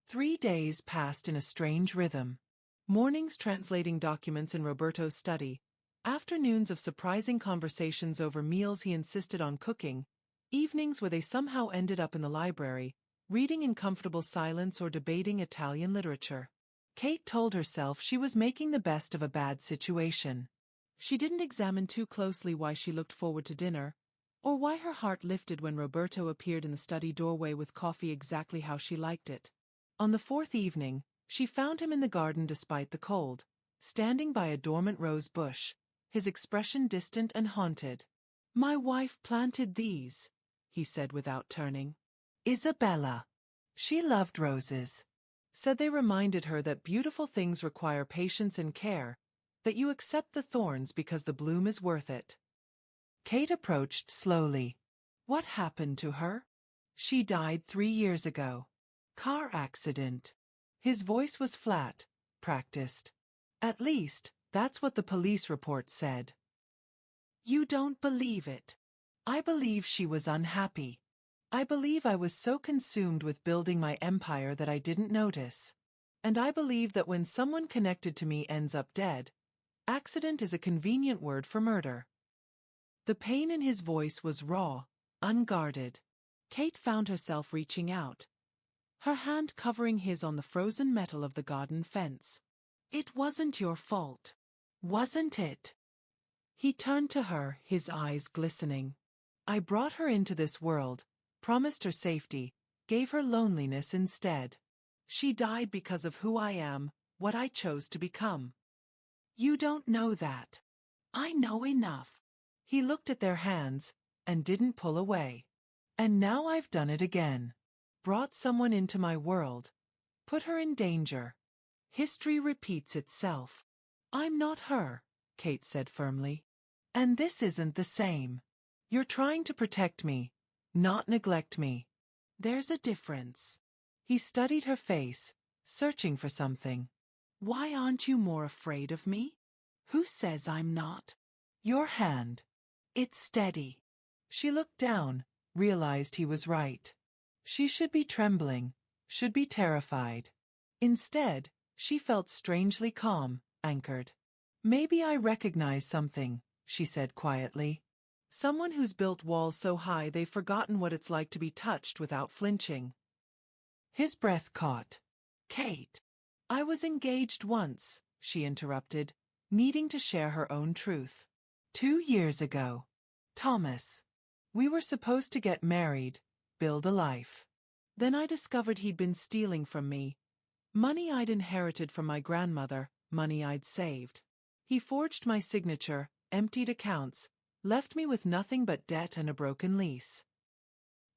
Speaker 1: 3 days passed in a strange rhythm. Mornings translating documents in Roberto's study, afternoons of surprising conversations over meals he insisted on cooking, evenings where they somehow ended up in the library, reading in comfortable silence or debating Italian literature. Kate told herself she was making the best of a bad situation. She didn't examine too closely why she looked forward to dinner, or why her heart lifted when Roberto appeared in the study doorway with coffee exactly how she liked it. On the 4th evening, she found him in the garden despite the cold, standing by a dormant rose bush, his expression distant and haunted. My wife planted these, he said without turning. Isabella. She loved roses. Said they reminded her that beautiful things require patience and care, that you accept the thorns because the bloom is worth it. Kate approached slowly. What happened to her? She died 3 years ago. Car accident. His voice was flat, practiced. At least, that's what the police report said. You don't believe it. I believe she was unhappy. I believe I was so consumed with building my empire that I didn't notice. And I believe that when someone connected to me ends up dead, accident is a convenient word for murder. The pain in his voice was raw, unguarded. Kate found herself reaching out, her hand covering his on the frozen metal of the garden fence. It wasn't your fault. Wasn't it? He turned to her, his eyes glistening. I brought her into this world, promised her safety, gave her loneliness instead. She died because of who I am, what I chose to become. You don't know that. I know enough. He looked at their hands, and didn't pull away. And now I've done it again. Brought someone into my world. Put her in danger. History repeats itself. I'm not her, Kate said firmly. And this isn't the same. You're trying to protect me, not neglect me. There's a difference. He studied her face, searching for something. Why aren't you more afraid of me? Who says I'm not? Your hand. It's steady. She looked down, realized he was right. She should be trembling, should be terrified. Instead, she felt strangely calm, anchored. Maybe I recognize something, she said quietly. Someone who's built walls so high they've forgotten what it's like to be touched without flinching. His breath caught. Kate. I was engaged once, she interrupted, needing to share her own truth. 2 years ago. Thomas. We were supposed to get married, build a life. Then I discovered he'd been stealing from me. Money I'd inherited from my grandmother, money I'd saved. He forged my signature, emptied accounts, left me with nothing but debt and a broken lease.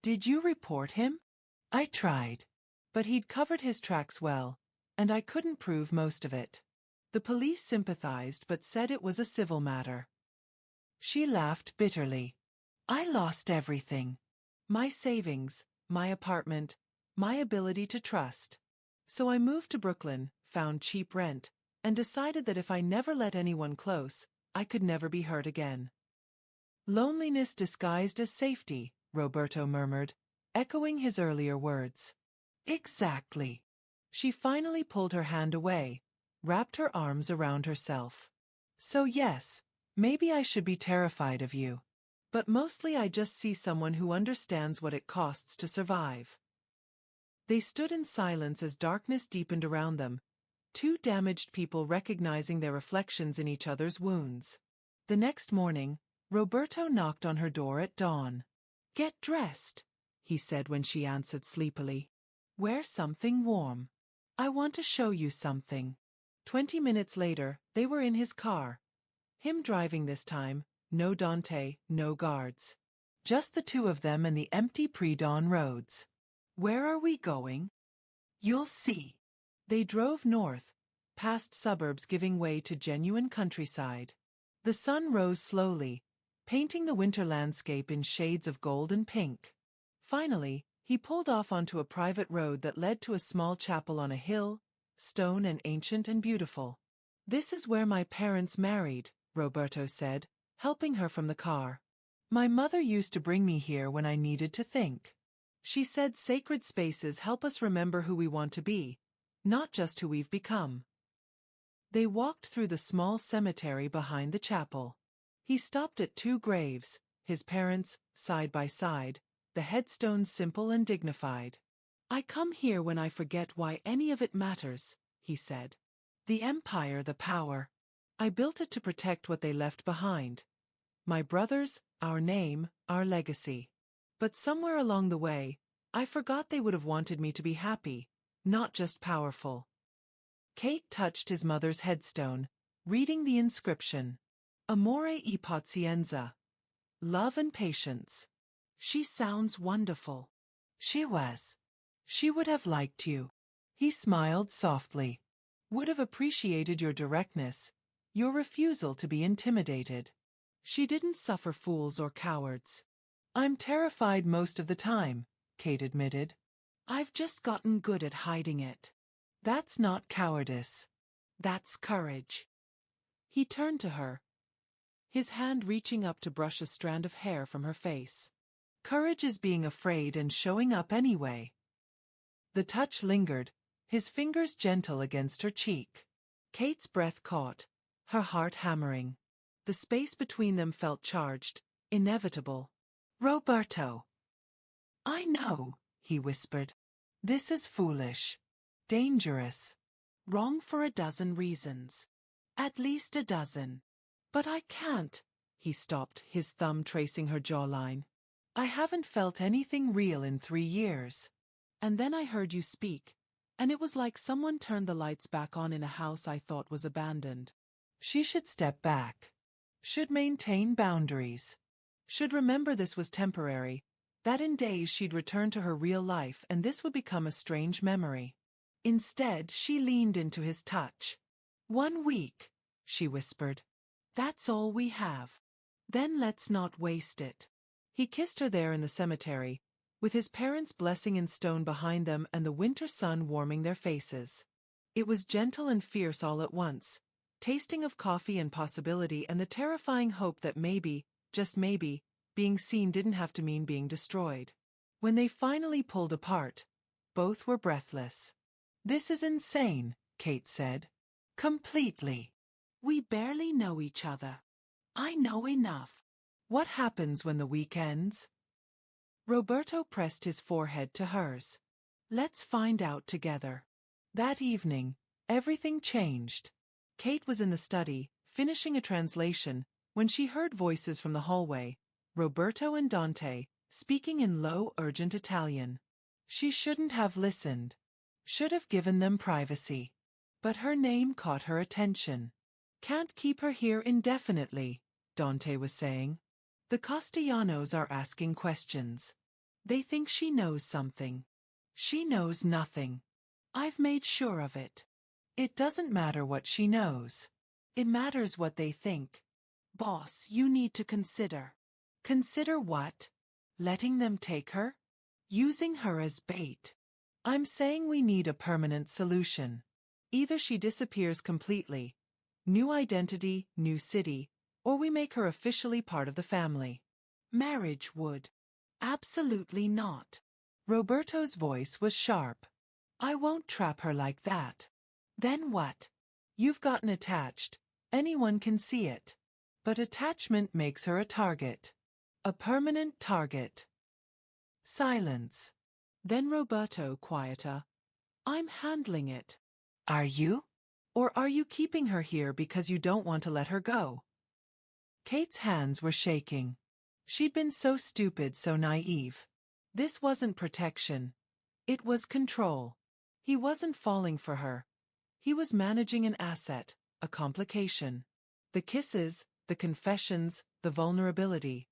Speaker 1: Did you report him? I tried. But he'd covered his tracks well, and I couldn't prove most of it. The police sympathized but said it was a civil matter. She laughed bitterly. I lost everything. My savings, my apartment, my ability to trust. So I moved to Brooklyn, found cheap rent, and decided that if I never let anyone close, I could never be hurt again. Loneliness disguised as safety, Roberto murmured, echoing his earlier words. Exactly. She finally pulled her hand away, wrapped her arms around herself. So yes, maybe I should be terrified of you. But mostly I just see someone who understands what it costs to survive. They stood in silence as darkness deepened around them, two damaged people recognizing their reflections in each other's wounds. The next morning, Roberto knocked on her door at dawn. "Get dressed," he said when she answered sleepily. "Wear something warm. I want to show you something." 20 minutes later, they were in his car. Him driving this time, no Dante, no guards. Just the two of them and the empty pre-dawn roads. "Where are we going?" "You'll see." They drove north, past suburbs giving way to genuine countryside. The sun rose slowly, painting the winter landscape in shades of gold and pink. Finally, he pulled off onto a private road that led to a small chapel on a hill, stone and ancient and beautiful. "This is where my parents married," Roberto said, helping her from the car. "My mother used to bring me here when I needed to think. She said sacred spaces help us remember who we want to be, not just who we've become." They walked through the small cemetery behind the chapel. He stopped at two graves, his parents, side by side, the headstones simple and dignified. "I come here when I forget why any of it matters," he said. "The empire, the power. I built it to protect what they left behind. My brothers, our name, our legacy. But somewhere along the way, I forgot they would have wanted me to be happy, not just powerful." Kate touched his mother's headstone, reading the inscription. "Amore e pazienza." Love and patience. "She sounds wonderful." She was. "She would have liked you." He smiled softly. "Would have appreciated your directness, your refusal to be intimidated. She didn't suffer fools or cowards." "I'm terrified most of the time," Kate admitted. "I've just gotten good at hiding it." "That's not cowardice. That's courage." He turned to her, his hand reaching up to brush a strand of hair from her face. "Courage is being afraid and showing up anyway." The touch lingered, his fingers gentle against her cheek. Kate's breath caught, her heart hammering. The space between them felt charged, inevitable. "Roberto." "I know," he whispered. "This is foolish. Dangerous. Wrong for a dozen reasons. At least a dozen. But I can't." He stopped, his thumb tracing her jawline. "I haven't felt anything real in 3 years. And then I heard you speak, and it was like someone turned the lights back on in a house I thought was abandoned." She should step back. Should maintain boundaries. Should remember this was temporary, that in days she'd return to her real life and this would become a strange memory. Instead, she leaned into his touch. "1 week," she whispered. "That's all we have. Then let's not waste it." He kissed her there in the cemetery, with his parents' blessing in stone behind them and the winter sun warming their faces. It was gentle and fierce all at once, tasting of coffee and possibility and the terrifying hope that maybe, just maybe, being seen didn't have to mean being destroyed. When they finally pulled apart, both were breathless. "This is insane," Kate said. "Completely. We barely know each other." "I know enough." "What happens when the week ends?" Roberto pressed his forehead to hers. "Let's find out together." That evening, everything changed. Kate was in the study, finishing a translation, when she heard voices from the hallway, Roberto and Dante, speaking in low, urgent Italian. She shouldn't have listened. Should have given them privacy. But her name caught her attention. "Can't keep her here indefinitely," Dante was saying. "The Castellanos are asking questions. They think she knows something. She knows nothing. I've made sure of it. It doesn't matter what she knows. It matters what they think. Boss, you need to consider." "Consider what? Letting them take her? Using her as bait?" "I'm saying we need a permanent solution. Either she disappears completely, new identity, new city, or we make her officially part of the family." "Marriage would." "Absolutely not." Roberto's voice was sharp. I won't trap her like that. Then what? You've gotten attached. Anyone can see it. But attachment makes her a target. A permanent target. Silence. Then Roberto, quieter. I'm handling it. Are you? Or are you keeping her here because you don't want to let her go? Kate's hands were shaking. She'd been so stupid, so naive. This wasn't protection. It was control. He wasn't falling for her. He was managing an asset, a complication. The kisses, the confessions, the vulnerability.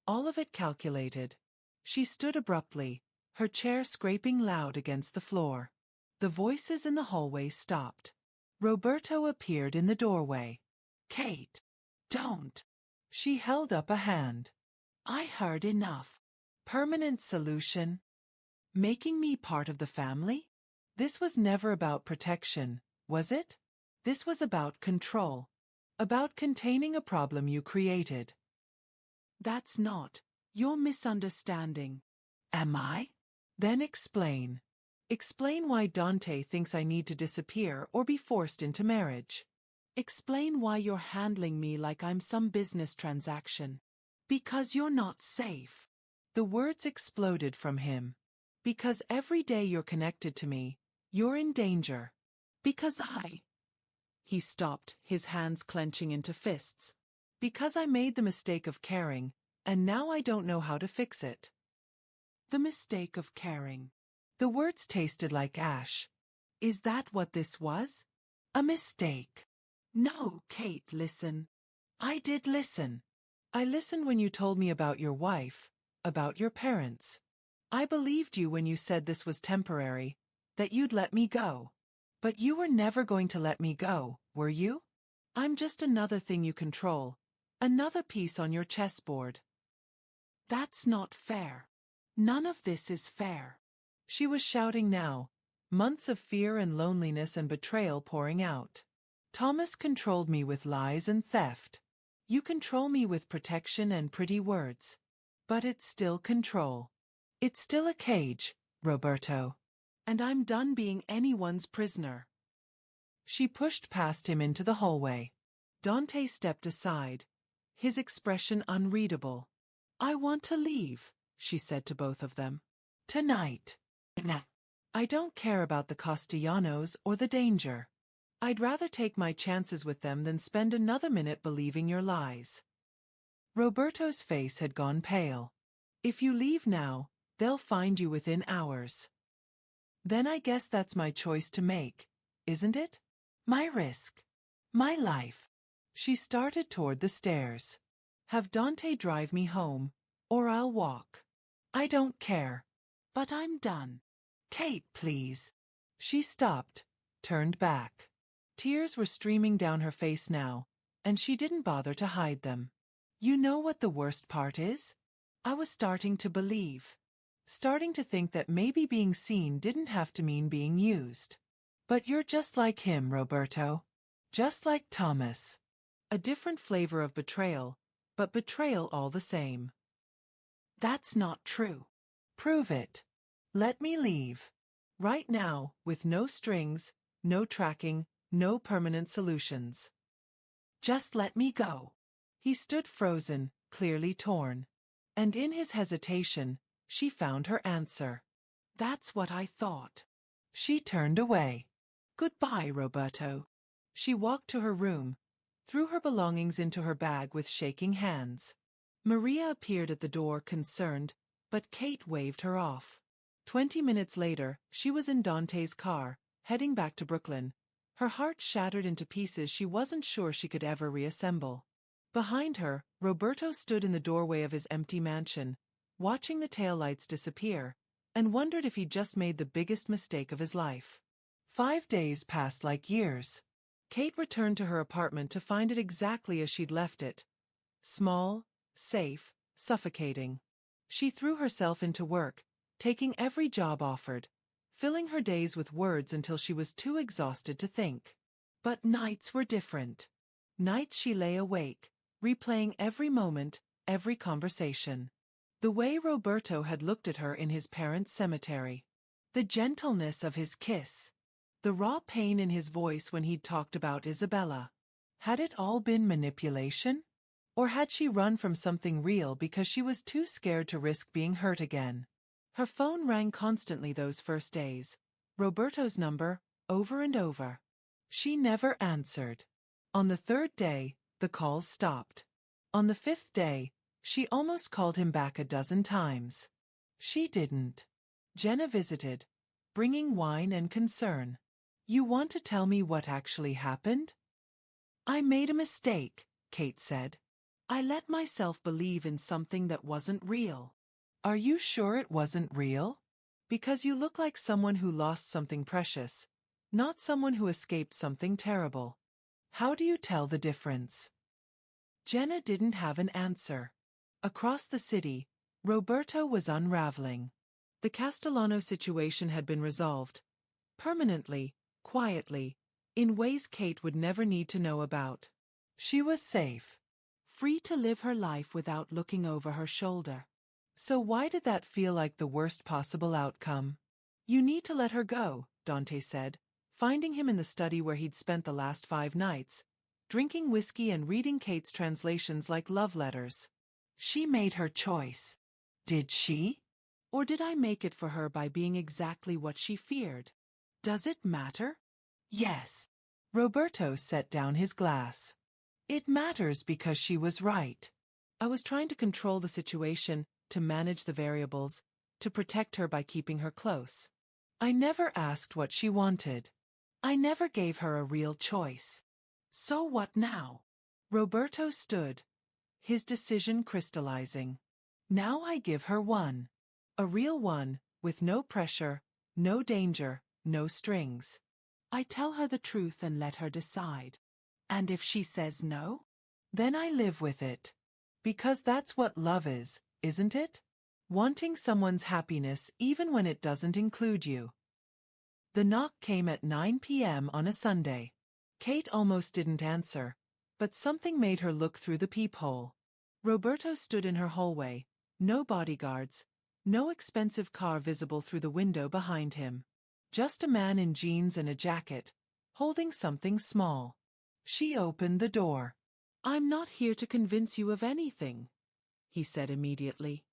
Speaker 1: All of it calculated. She stood abruptly, her chair scraping loud against the floor. The voices in the hallway stopped. Roberto appeared in the doorway. Kate, don't. She held up a hand. I heard enough. Permanent solution? Making me part of the family? This was never about protection, was it? This was about control. About containing a problem you created. That's not. You're misunderstanding. Am I? Then explain. Explain why Dante thinks I need to disappear or be forced into marriage. Explain why you're handling me like I'm some business transaction. Because you're not safe. The words exploded from him. Because every day you're connected to me, you're in danger. Because He stopped, his hands clenching into fists. Because I made the mistake of caring, and now I don't know how to fix it. The mistake of caring. The words tasted like ash. Is that what this was? A mistake. No, Kate, listen. I did listen. I listened when you told me about your wife, about your parents. I believed you when you said this was temporary, that you'd let me go. But you were never going to let me go, were you? I'm just another thing you control, another piece on your chessboard. That's not fair. None of this is fair. She was shouting now, months of fear and loneliness and betrayal pouring out. Thomas controlled me with lies and theft. You control me with protection and pretty words. But it's still control. It's still a cage, Roberto. And I'm done being anyone's prisoner. She pushed past him into the hallway. Dante stepped aside, his expression unreadable. I want to leave, she said to both of them. Tonight. Nah. I don't care about the Castellanos or the danger. I'd rather take my chances with them than spend another minute believing your lies. Roberto's face had gone pale. If you leave now, they'll find you within hours. Then I guess that's my choice to make, isn't it? My risk. My life. She started toward the stairs. Have Dante drive me home, or I'll walk. I don't care. But I'm done. Kate, please. She stopped, turned back. Tears were streaming down her face now, and she didn't bother to hide them. You know what the worst part is? I was starting to believe. Starting to think that maybe being seen didn't have to mean being used. But you're just like him, Roberto. Just like Thomas. A different flavor of betrayal, but betrayal all the same. That's not true. Prove it. Let me leave. Right now, with no strings, no tracking, no permanent solutions. Just let me go. He stood frozen, clearly torn. And in his hesitation, she found her answer. That's what I thought. She turned away. Goodbye, Roberto. She walked to her room, threw her belongings into her bag with shaking hands. Maria appeared at the door concerned, but Kate waved her off. 20 minutes later, she was in Dante's car, heading back to Brooklyn, her heart shattered into pieces she wasn't sure she could ever reassemble. Behind her, Roberto stood in the doorway of his empty mansion, watching the taillights disappear, and wondered if he'd just made the biggest mistake of his life. 5 days passed like years. Kate returned to her apartment to find it exactly as she'd left it. Small, safe, suffocating. She threw herself into work, taking every job offered, filling her days with words until she was too exhausted to think. But nights were different. Nights she lay awake, replaying every moment, every conversation. The way Roberto had looked at her in his parents' cemetery. The gentleness of his kiss. The raw pain in his voice when he'd talked about Isabella. Had it all been manipulation? Or had she run from something real because she was too scared to risk being hurt again? Her phone rang constantly those first days. Roberto's number, over and over. She never answered. On the third day, the calls stopped. On the fifth day, she almost called him back a dozen times. She didn't. Jenna visited, bringing wine and concern. You want to tell me what actually happened? I made a mistake, Kate said. I let myself believe in something that wasn't real. Are you sure it wasn't real? Because you look like someone who lost something precious, not someone who escaped something terrible. How do you tell the difference? Jenna didn't have an answer. Across the city, Roberto was unraveling. The Castellano situation had been resolved. Permanently, quietly, in ways Kate would never need to know about. She was safe. Free to live her life without looking over her shoulder. So why did that feel like the worst possible outcome? You need to let her go, Dante said, finding him in the study where he'd spent the last 5 nights, drinking whiskey and reading Kate's translations like love letters. She made her choice. Did she? Or did I make it for her by being exactly what she feared? Does it matter? Yes. Roberto set down his glass. It matters because she was right. I was trying to control the situation, to manage the variables, to protect her by keeping her close. I never asked what she wanted. I never gave her a real choice. So what now? Roberto stood, his decision crystallizing. Now I give her one. A real one, with no pressure, no danger, no strings. I tell her the truth and let her decide. And if she says no? Then I live with it. Because that's what love is, isn't it? Wanting someone's happiness even when it doesn't include you. The knock came at 9 p.m. on a Sunday. Kate almost didn't answer, but something made her look through the peephole. Roberto stood in her hallway, no bodyguards, no expensive car visible through the window behind him. Just a man in jeans and a jacket, holding something small. She opened the door. I'm not here to convince you of anything, he said immediately.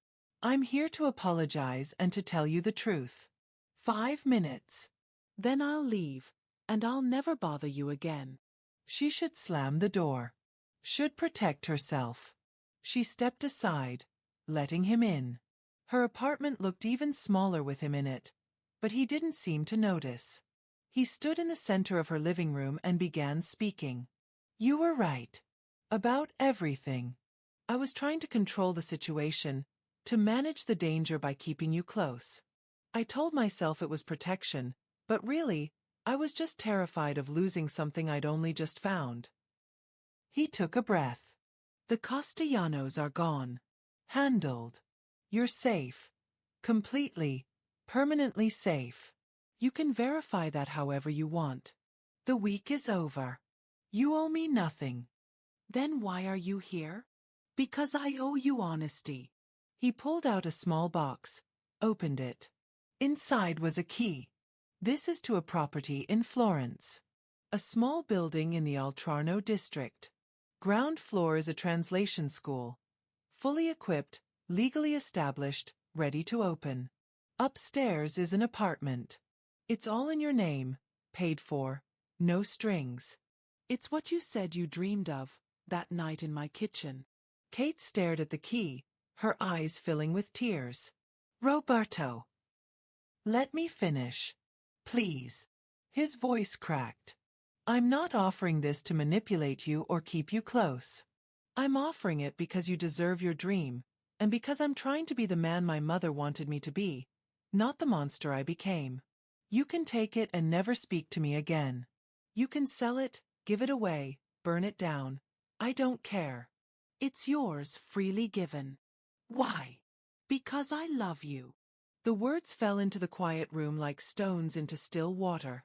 Speaker 1: I'm here to apologize and to tell you the truth. 5 minutes. Then I'll leave, and I'll never bother you again. She should slam the door. Should protect herself. She stepped aside, letting him in. Her apartment looked even smaller with him in it, but he didn't seem to notice. He stood in the center of her living room and began speaking. You were right. About everything. I was trying to control the situation, to manage the danger by keeping you close. I told myself it was protection, but really, I was just terrified of losing something I'd only just found. He took a breath. The Castellanos are gone. Handled. You're safe. Completely, permanently safe. You can verify that however you want. The week is over. You owe me nothing. Then why are you here? Because I owe you honesty. He pulled out a small box, opened it. Inside was a key. This is to a property in Florence. A small building in the Altrarno district. Ground floor is a translation school. Fully equipped, legally established, ready to open. Upstairs is an apartment. It's all in your name, paid for, no strings. It's what you said you dreamed of, that night in my kitchen. Kate stared at the key, her eyes filling with tears. Roberto. Let me finish. Please. His voice cracked. I'm not offering this to manipulate you or keep you close. I'm offering it because you deserve your dream, and because I'm trying to be the man my mother wanted me to be, not the monster I became. You can take it and never speak to me again. You can sell it, give it away, burn it down. I don't care. It's yours, freely given. Why? Because I love you. The words fell into the quiet room like stones into still water.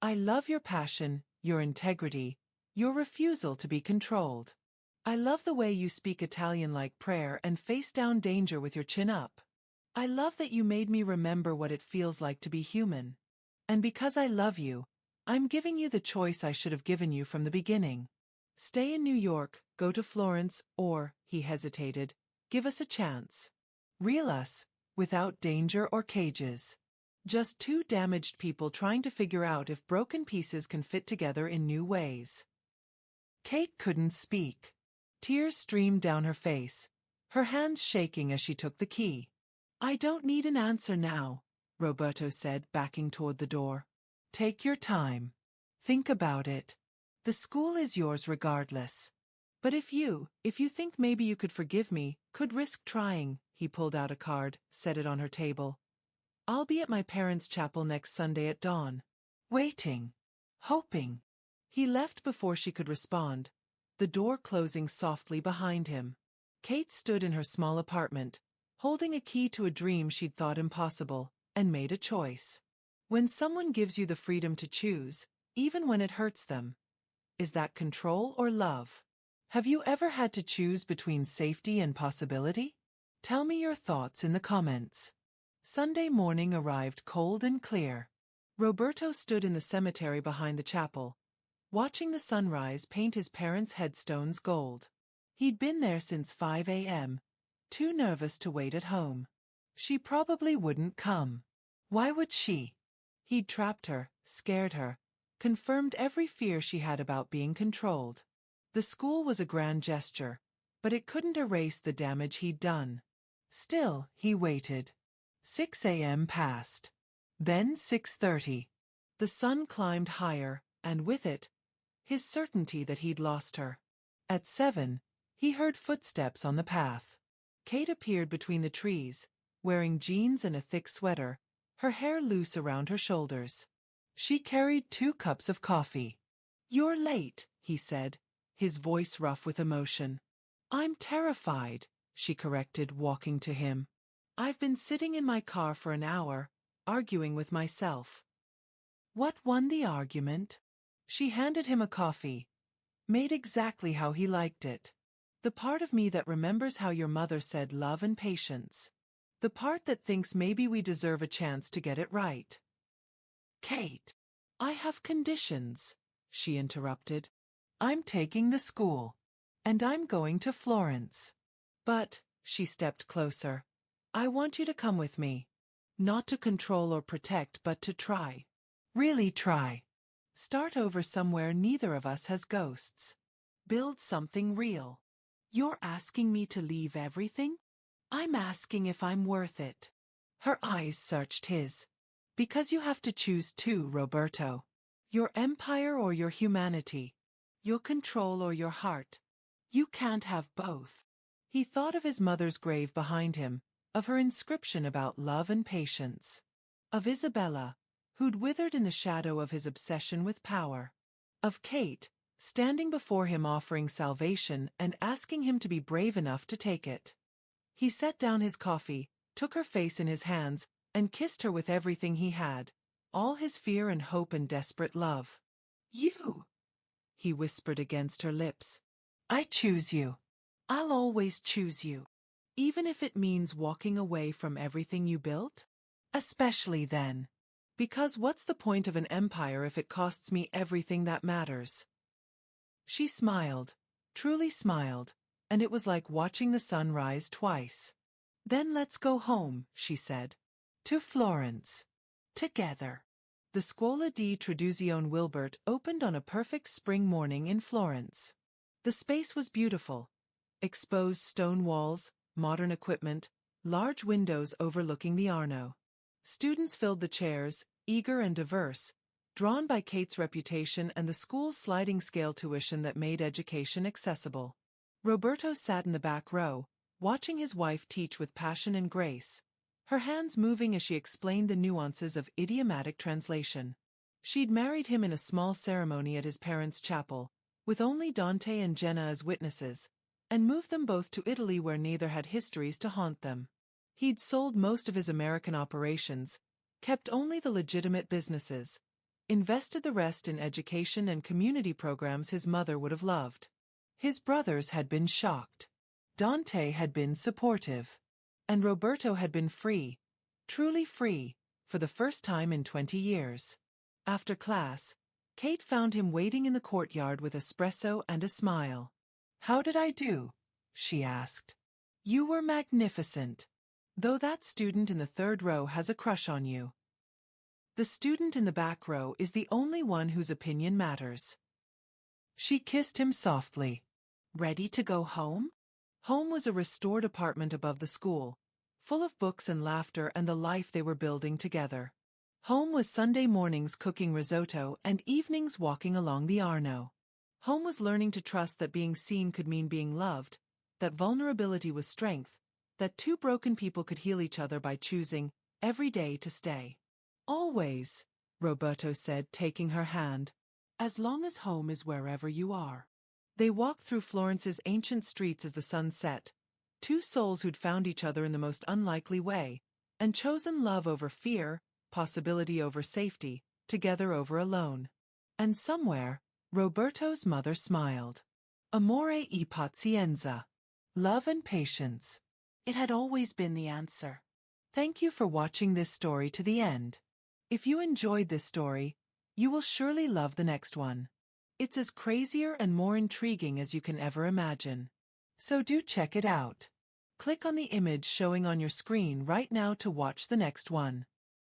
Speaker 1: I love your passion, your integrity, your refusal to be controlled. I love the way you speak Italian like prayer and face down danger with your chin up. I love that you made me remember what it feels like to be human. And because I love you, I'm giving you the choice I should have given you from the beginning. Stay in New York, go to Florence, or, he hesitated, give us a chance. Real us, without danger or cages. Just two damaged people trying to figure out if broken pieces can fit together in new ways. Kate couldn't speak. Tears streamed down her face, her hands shaking as she took the key. I don't need an answer now, Roberto said, backing toward the door. Take your time. Think about it. The school is yours regardless. But if you think maybe you could forgive me, could risk trying, he pulled out a card, set it on her table. I'll be at my parents' chapel next Sunday at dawn. Waiting. Hoping. He left before she could respond, the door closing softly behind him. Kate stood in her small apartment, holding a key to a dream she'd thought impossible, and made a choice. When someone gives you the freedom to choose, even when it hurts them, is that control or love? Have you ever had to choose between safety and possibility? Tell me your thoughts in the comments. Sunday morning arrived cold and clear. Roberto stood in the cemetery behind the chapel, watching the sunrise paint his parents' headstones gold. He'd been there since 5 a.m., too nervous to wait at home. She probably wouldn't come. Why would she? He'd trapped her, scared her, confirmed every fear she had about being controlled. The school was a grand gesture, but it couldn't erase the damage he'd done. Still, he waited. 6 a.m. passed. Then 6:30. The sun climbed higher, and with it, his certainty that he'd lost her. At 7, he heard footsteps on the path. Kate appeared between the trees, wearing jeans and a thick sweater, her hair loose around her shoulders. She carried 2 cups of coffee. You're late, he said, his voice rough with emotion. I'm terrified, she corrected, walking to him. I've been sitting in my car for an hour, arguing with myself. What won the argument? She handed him a coffee, made exactly how he liked it. The part of me that remembers how your mother said love and patience. The part that thinks maybe we deserve a chance to get it right. Kate, I have conditions, she interrupted. I'm taking the school. And I'm going to Florence. But, she stepped closer, I want you to come with me. Not to control or protect, but to try. Really try. Start over somewhere neither of us has ghosts. Build something real. You're asking me to leave everything? I'm asking if I'm worth it. Her eyes searched his. Because you have to choose too, Roberto. Your empire or your humanity. Your control or your heart. You can't have both. He thought of his mother's grave behind him, of her inscription about love and patience. Of Isabella, who'd withered in the shadow of his obsession with power. Of Kate, standing before him offering salvation and asking him to be brave enough to take it. He set down his coffee, took her face in his hands, and kissed her with everything he had, all his fear and hope and desperate love. You, he whispered against her lips. I choose you. I'll always choose you. Even if it means walking away from everything you built? Especially then. Because what's the point of an empire if it costs me everything that matters? She smiled, truly smiled, and it was like watching the sun rise twice. Then let's go home, she said. To Florence. Together. The Scuola di Traduzione Wilbert opened on a perfect spring morning in Florence. The space was beautiful. Exposed stone walls, modern equipment, large windows overlooking the Arno. Students filled the chairs, eager and diverse, drawn by Kate's reputation and the school's sliding scale tuition that made education accessible. Roberto sat in the back row, watching his wife teach with passion and grace, her hands moving as she explained the nuances of idiomatic translation. She'd married him in a small ceremony at his parents' chapel, with only Dante and Jenna as witnesses, and moved them both to Italy where neither had histories to haunt them. He'd sold most of his American operations, kept only the legitimate businesses, invested the rest in education and community programs his mother would have loved. His brothers had been shocked. Dante had been supportive. And Roberto had been free, truly free, for the first time in 20 years. After class, Kate found him waiting in the courtyard with espresso and a smile. "How did I do?" she asked. "You were magnificent. Though that student in the third row has a crush on you. The student in the back row is the only one whose opinion matters." She kissed him softly. Ready to go home? Home was a restored apartment above the school, full of books and laughter and the life they were building together. Home was Sunday mornings cooking risotto and evenings walking along the Arno. Home was learning to trust that being seen could mean being loved, that vulnerability was strength, that two broken people could heal each other by choosing, every day, to stay. "Always," Roberto said, taking her hand. "As long as home is wherever you are." They walked through Florence's ancient streets as the sun set, two souls who'd found each other in the most unlikely way, and chosen love over fear, possibility over safety, together over alone. And somewhere, Roberto's mother smiled. Amore e pazienza. Love and patience. It had always been the answer. Thank you for watching this story to the end. If you enjoyed this story, you will surely love the next one. It's as crazier and more intriguing as you can ever imagine. So do check it out. Click on the image showing on your screen right now to watch the next one.